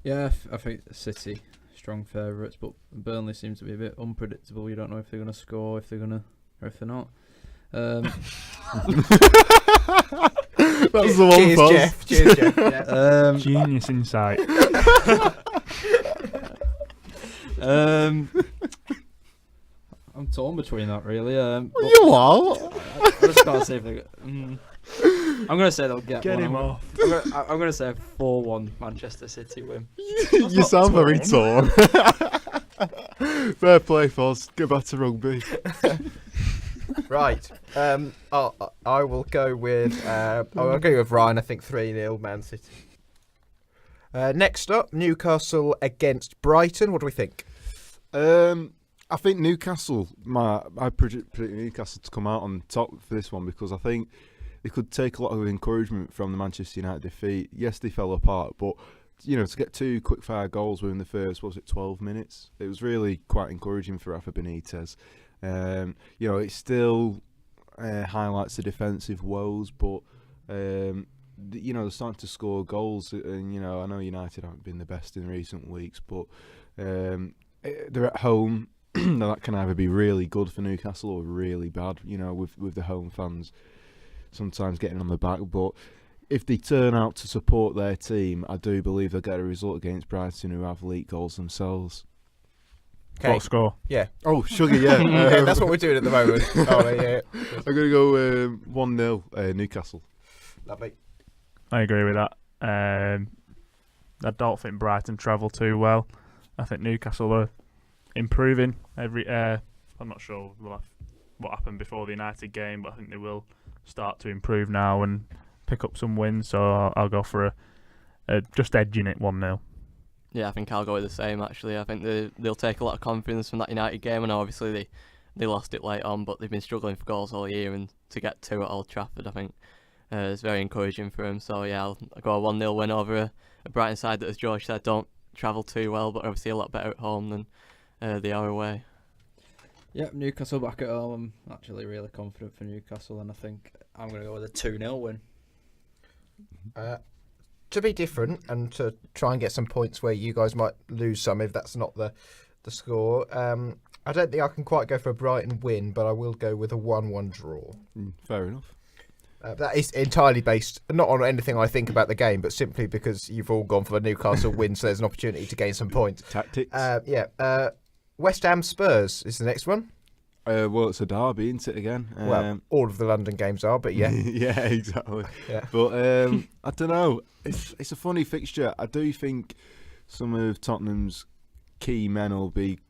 Yeah, I think City strong favourites, but Burnley seems to be a bit unpredictable. You don't know if they're going to score, if they're not. That's the one. Cheers, Jeff. Cheers, Jeff. Yeah. Genius insight. I'm torn between that, really. You are? I just can't say if they. I'm going to say they'll get one. him off. I'm going to say a 4-1 Manchester City win. You sound very torn. Fair play, Foz. Get back to rugby. Right. I will go with. I'll agree with Ryan. I think 3-0 Man City. Next up, Newcastle against Brighton. What do we think? I think Newcastle. I predict Newcastle to come out on top for this one, because I think they could take a lot of encouragement from the Manchester United defeat. Yes, they fell apart, but to get 2 quick-fire goals within the first, 12 minutes, it was really quite encouraging for Rafa Benitez. It still highlights the defensive woes, but they're starting to score goals. And I know United haven't been the best in recent weeks, but they're at home. Now that can either be really good for Newcastle or really bad. With the home fans sometimes getting on the back, but if they turn out to support their team, I do believe they'll get a result against Brighton, who have leaked goals themselves. Okay. What score? Yeah. Oh, sugar, yeah. Yeah, that's what we're doing at the moment. Oh, yeah. I'm going to go 1-0 Newcastle. Lovely. I agree with that. I don't think Brighton travel too well. I think Newcastle are improving. I'm not sure what happened before the United game, but I think they will start to improve now and pick up some wins. So I'll go for a just edging it 1-0. Yeah, I think I'll go with the same, actually. I think they'll take a lot of confidence from that United game, and obviously they lost it late on, but they've been struggling for goals all year, and to get 2 at Old Trafford, I think, is very encouraging for them. So yeah, I'll go a 1-0 win over a Brighton side that, as George said, don't travel too well, but obviously a lot better at home than they are away. Yep, Newcastle back at home. I'm actually really confident for Newcastle, and I think I'm going to go with a 2-0 win. To be different and to try and get some points where you guys might lose some if that's not the score, I don't think I can quite go for a Brighton win, but I will go with a 1-1 draw. Fair enough. That is entirely based not on anything I think about the game, but simply because you've all gone for a Newcastle win, so there's an opportunity to gain some points. Tactics. West Ham Spurs is the next one. Well, it's a derby, isn't it, again? Well, all of the London games are, but yeah. Yeah, exactly. Yeah. But I don't know. It's a funny fixture. I do think some of Tottenham's key men will be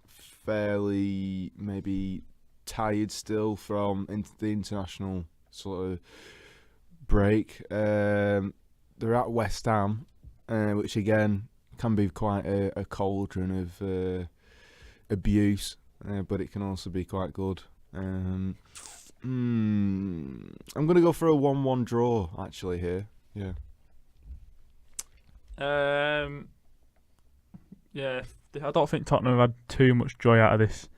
fairly maybe tired still from the international sort of break. They're at West Ham, which again can be quite a cauldron of abuse. But it can also be quite good. I'm going to go for a 1-1 draw, actually, here. Yeah. Yeah, I don't think Tottenham have had too much joy out of this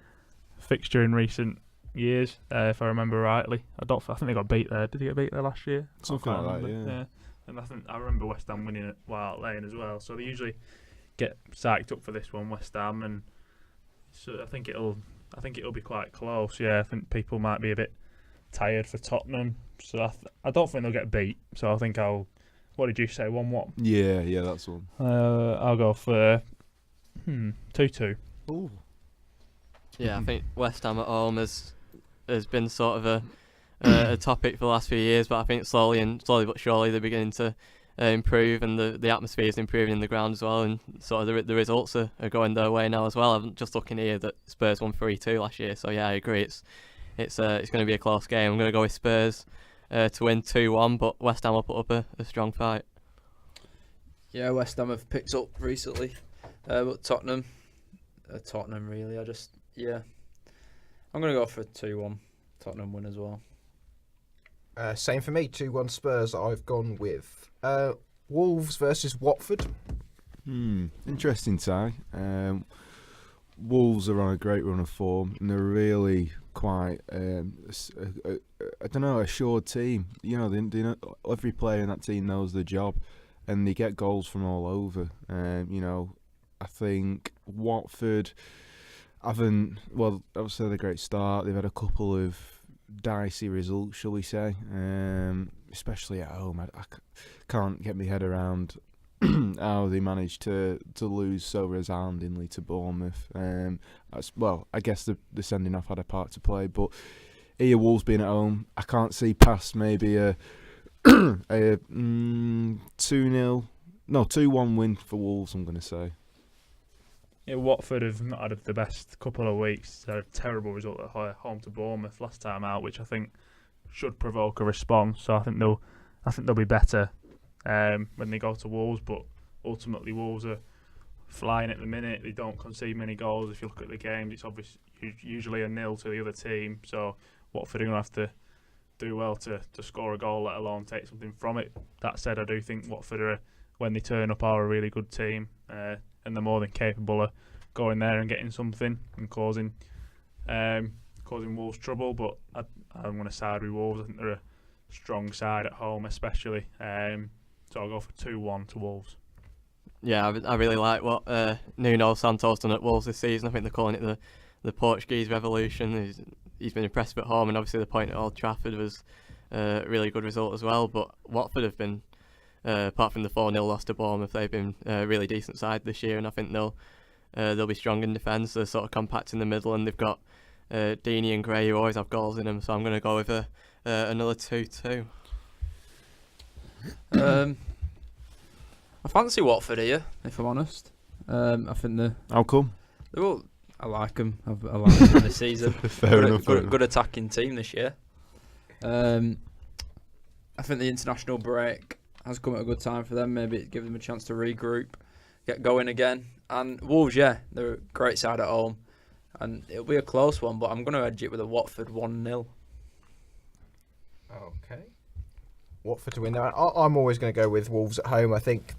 fixture in recent years, if I remember rightly. I think they got beat there. Did they get beat there last year? Something like that, yeah. And I remember West Ham winning at White Lane as well. So they usually get psyched up for this one, West Ham, and so I think it'll be quite close. Yeah, I think people might be a bit tired for Tottenham, so I don't think they'll get beat. So I think what did you say? 1-1. Yeah, that's one. I'll go for 2-2. Ooh. Yeah, I think West Ham at home has been sort of a topic for the last few years, but I think slowly but surely they're beginning to improve, and the atmosphere is improving in the ground as well, and sort of the results are going their way now as well. I'm just looking here that Spurs won 3-2 last year, so yeah, I agree. It's going to be a close game. I'm going to go with Spurs to win 2-1, but West Ham will put up a strong fight. Yeah, West Ham have picked up recently, but Tottenham really. I'm going to go for a 2-1 Tottenham win as well. Same for me, 2-1 Spurs. I've gone with Wolves versus Watford. Interesting tie. Wolves are on a great run of form, and they're really quite a assured team. They know every player in that team knows their job, and they get goals from all over. I think Watford obviously had a great start. They've had a couple of dicey results, shall we say, especially at home. I can't get my head around how they managed to lose so resoundingly to Bournemouth. I guess the sending off had a part to play, but here Wolves being at home, I can't see past maybe a 2-1 win for Wolves, I'm going to say. Yeah, Watford have not had the best couple of weeks. They had a terrible result at home to Bournemouth last time out, which I think should provoke a response. So I think they'll be better when they go to Wolves. But ultimately, Wolves are flying at the minute. They don't concede many goals. If you look at the games, it's obviously usually a 0 to the other team. So Watford are going to have to do well to score a goal, let alone take something from it. That said, I do think Watford are when they turn up, are a really good team, and they're more than capable of going there and getting something and causing Wolves trouble. But I'm going to side with Wolves. I think they're a strong side at home, especially. So I'll go for 2-1 to Wolves. Yeah, I really like what Nuno Santos done at Wolves this season. I think they're calling it the Portuguese Revolution. He's been impressive at home, and obviously the point at Old Trafford was a really good result as well. But Watford have been, apart from the 4-0 loss to Bournemouth, they've been a really decent side this year, and I think they'll be strong in defence. They're sort of compact in the middle, and they've got Deeney and Gray who always have goals in them. So I'm going to go with another 2-2. I fancy Watford here, if I'm honest. I think How come? I like them. I like them this season. Fair enough. Good attacking team this year. I think the international break has come at a good time for them. Maybe it gives them a chance to regroup, get going again. And Wolves, they're a great side at home, and it'll be a close one. But I'm going to edge it with a Watford 1-0. Okay. Watford to win that. I'm always going to go with Wolves at home. I think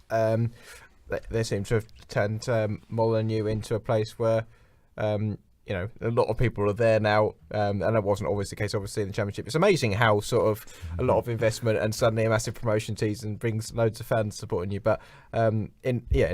they seem to have turned Molineux into a place where a lot of people are there now, and that wasn't always the case obviously in the Championship. It's amazing how sort of a lot of investment and suddenly a massive promotion season brings loads of fans supporting you. But in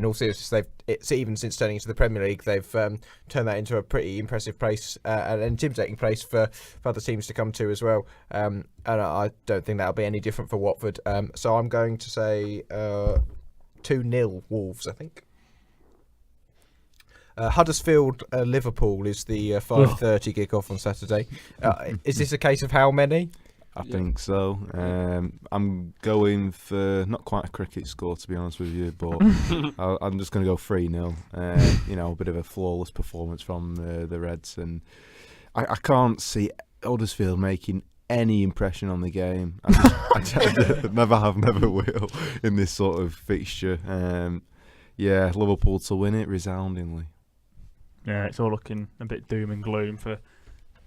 all seriousness, it's even since turning into the Premier League, they've turned that into a pretty impressive place and intimidating place for other teams to come to as well. And I don't think that'll be any different for Watford. So I'm going to say 2-0 Wolves, I think. Huddersfield Liverpool is the 5:30 kick-off on Saturday. Is this a case of how many? I think so. I'm going for not quite a cricket score, to be honest with you, but I'm just going to go 3-0. A bit of a flawless performance from the Reds, and I can't see Huddersfield making any impression on the game. I never have, never will in this sort of fixture. Liverpool to win it resoundingly. Yeah, it's all looking a bit doom and gloom for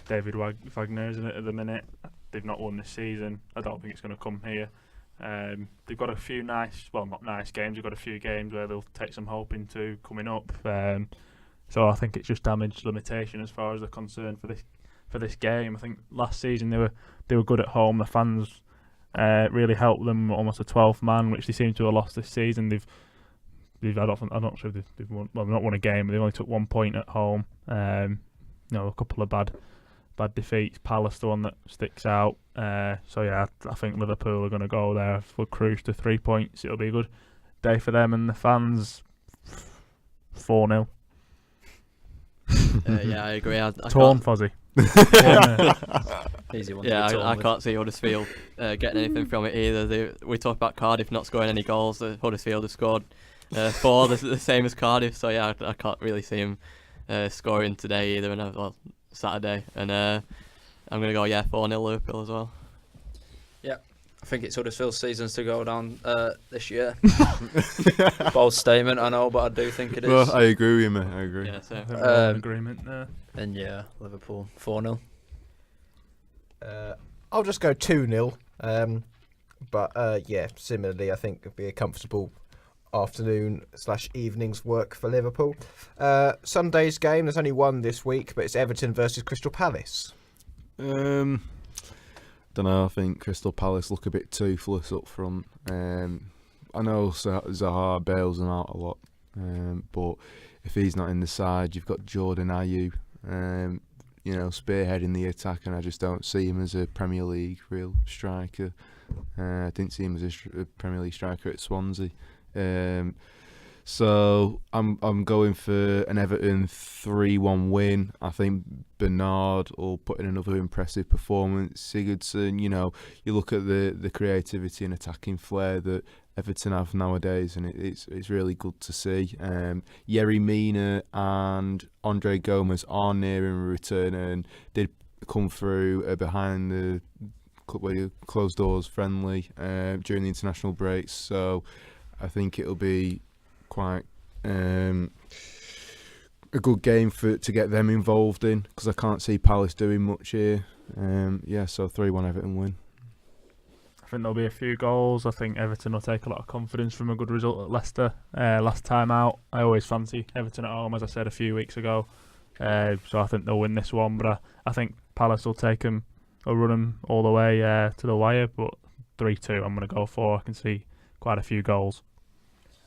David Wagner, isn't it, at the minute? They've not won this season. I don't think it's going to come here. They've got a few not nice games. They've got a few games where they'll take some hope into coming up. So I think it's just damage limitation as far as they're concerned for this game. I think last season they were good at home. The fans really helped them, almost a 12th man, which they seem to have lost this season. I'm not sure if they've won. Well, they've not won a game, but they only took 1 point at home. A couple of bad defeats. Palace, the one that sticks out. I think Liverpool are going to go there for cruise to 3 points. It'll be a good day for them and the fans. 4-0. I agree. Torn Fozzie. Easy one. I can't see Huddersfield getting anything from it either. We talk about Cardiff not scoring any goals. Huddersfield have scored 4, the same as Cardiff. So I can't really see him scoring today either. And Saturday, and I'm going to go 4-0 Liverpool as well. Yeah, I think it's Huddersfield's seasons to go down this year. Bold statement, I know, but I do think it is. Well, I agree with you, mate. I agree. Yeah, so agreement there. And Liverpool 4-0. I'll just go 2-0. Similarly, I think it'll be a comfortable afternoon/evening's work for Liverpool. Sunday's game, there's only one this week, but it's Everton versus Crystal Palace. Don't know, I think Crystal Palace look a bit toothless up front. I know Zaha bails them out a lot, but if he's not in the side, you've got Jordan Ayew, spearheading the attack, and I just don't see him as a Premier League real striker. I didn't see him as a Premier League striker at Swansea. So I'm going for an Everton 3-1 win. I think Bernard will put in another impressive performance. Sigurdsson, you look at the creativity and attacking flair that Everton have nowadays, and it's really good to see. Yerry Mina and Andre Gomes are nearing a return and did come through behind the closed doors friendly during the international breaks. So I think it'll be quite a good game to get them involved in, because I can't see Palace doing much here. So 3-1 Everton win. I think there'll be a few goals. I think Everton will take a lot of confidence from a good result at Leicester last time out. I always fancy Everton at home, as I said a few weeks ago. So I think they'll win this one. But I think Palace will take them, will run them all the way to the wire. But 3-2 I'm going to go for. I can see quite a few goals.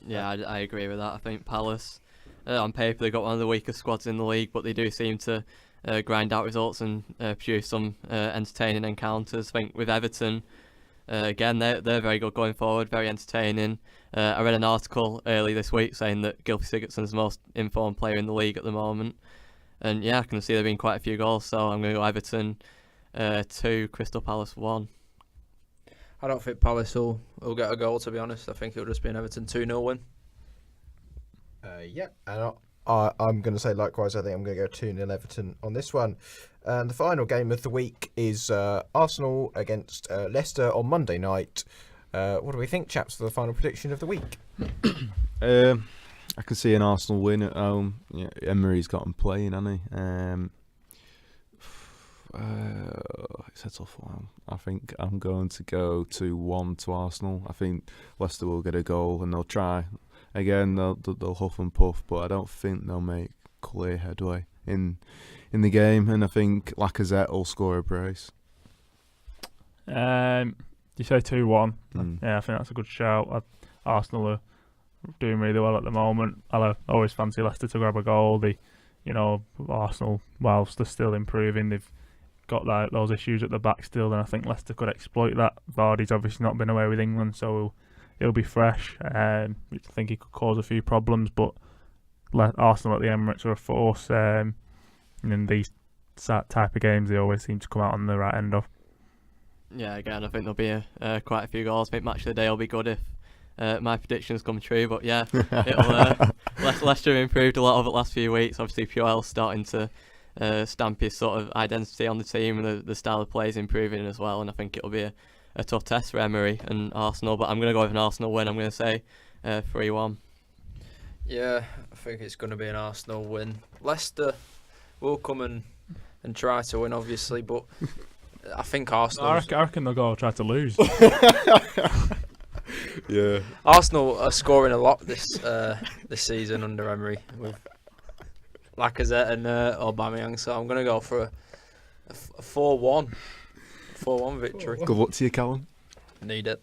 Yeah, I agree with that. I think Palace, on paper, they've got one of the weakest squads in the league, but they do seem to grind out results and produce some entertaining encounters. I think with Everton, again, they're very good going forward, very entertaining. I read an article early this week saying that Gylfi Sigurdsson's the most informed player in the league at the moment. And yeah, I can see there being quite a few goals, so I'm going to go Everton 2, Crystal Palace 1. I don't think Palace will get a goal, to be honest. I think it'll just be an Everton 2-0 win. Yeah, and I'm going to say likewise. I think I'm going to go 2-0 Everton on this one. And the final game of the week is Arsenal against Leicester on Monday night. What do we think, chaps, for the final prediction of the week? I can see an Arsenal win at home. Yeah, Emery's got them playing, hasn't he? It's a tough one. I think I'm going to go 2-1 to Arsenal. I think Leicester will get a goal and they'll try. Again, they'll huff and puff, but I don't think they'll make clear headway in the game. And I think Lacazette will score a brace. You say 2-1. Yeah, I think that's a good shout. Arsenal are doing really well at the moment. I always fancy Leicester to grab a goal. Arsenal, whilst they're still improving, they've got those issues at the back still, and I think Leicester could exploit that. Vardy's obviously not been away with England, so he'll be fresh. I think he could cause a few problems, but Arsenal at the Emirates are a force, and in these type of games they always seem to come out on the right end of. Yeah, again, I think there'll be quite a few goals. I think match of the day will be good if my predictions come true, but yeah, Leicester have improved a lot over the last few weeks. Obviously Puel's starting to stamp his sort of identity on the team, and the style of play is improving as well, and I think it'll be a tough test for Emery and Arsenal, but I'm going to go with an Arsenal win. I'm going to say 3-1. Yeah, I think it's going to be an Arsenal win. Leicester will come and try to win, obviously, but I think Arsenal... I reckon they'll go try to lose. Yeah. Arsenal are scoring a lot this season under Emery with Lacazette and Aubameyang, so I'm going to go for a 4-1. 4-1 victory. Good luck to you, Callum. Need it.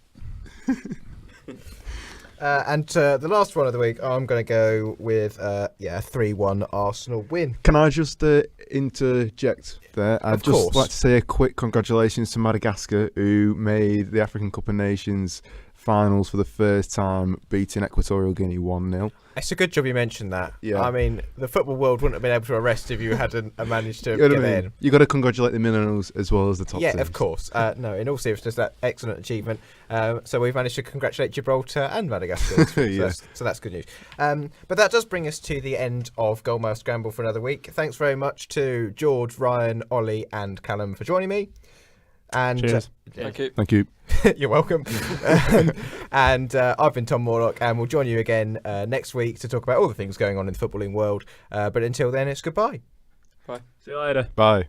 And the last one of the week, I'm going to go with a 3-1 Arsenal win. Can I just interject there? I'd just like to say a quick congratulations to Madagascar, who made the African Cup of Nations finals for the first time, beating Equatorial Guinea 1-0. It's a good job you mentioned that. Yeah. I mean, the football world wouldn't have been able to arrest if you hadn't managed to get in. You got to congratulate the Minnows as well as the top teams. Yeah, of course. No, in all seriousness, that excellent achievement. So we've managed to congratulate Gibraltar and Madagascar. Yeah. So that's good news. But that does bring us to the end of Goalmouth Scramble for another week. Thanks very much to George, Ryan, Ollie and Callum for joining me. And Cheers. Thank you. You're welcome. And I've been Tom Morlock, and we'll join you again next week to talk about all the things going on in the footballing world. But until then, it's goodbye. Bye. See you later. Bye.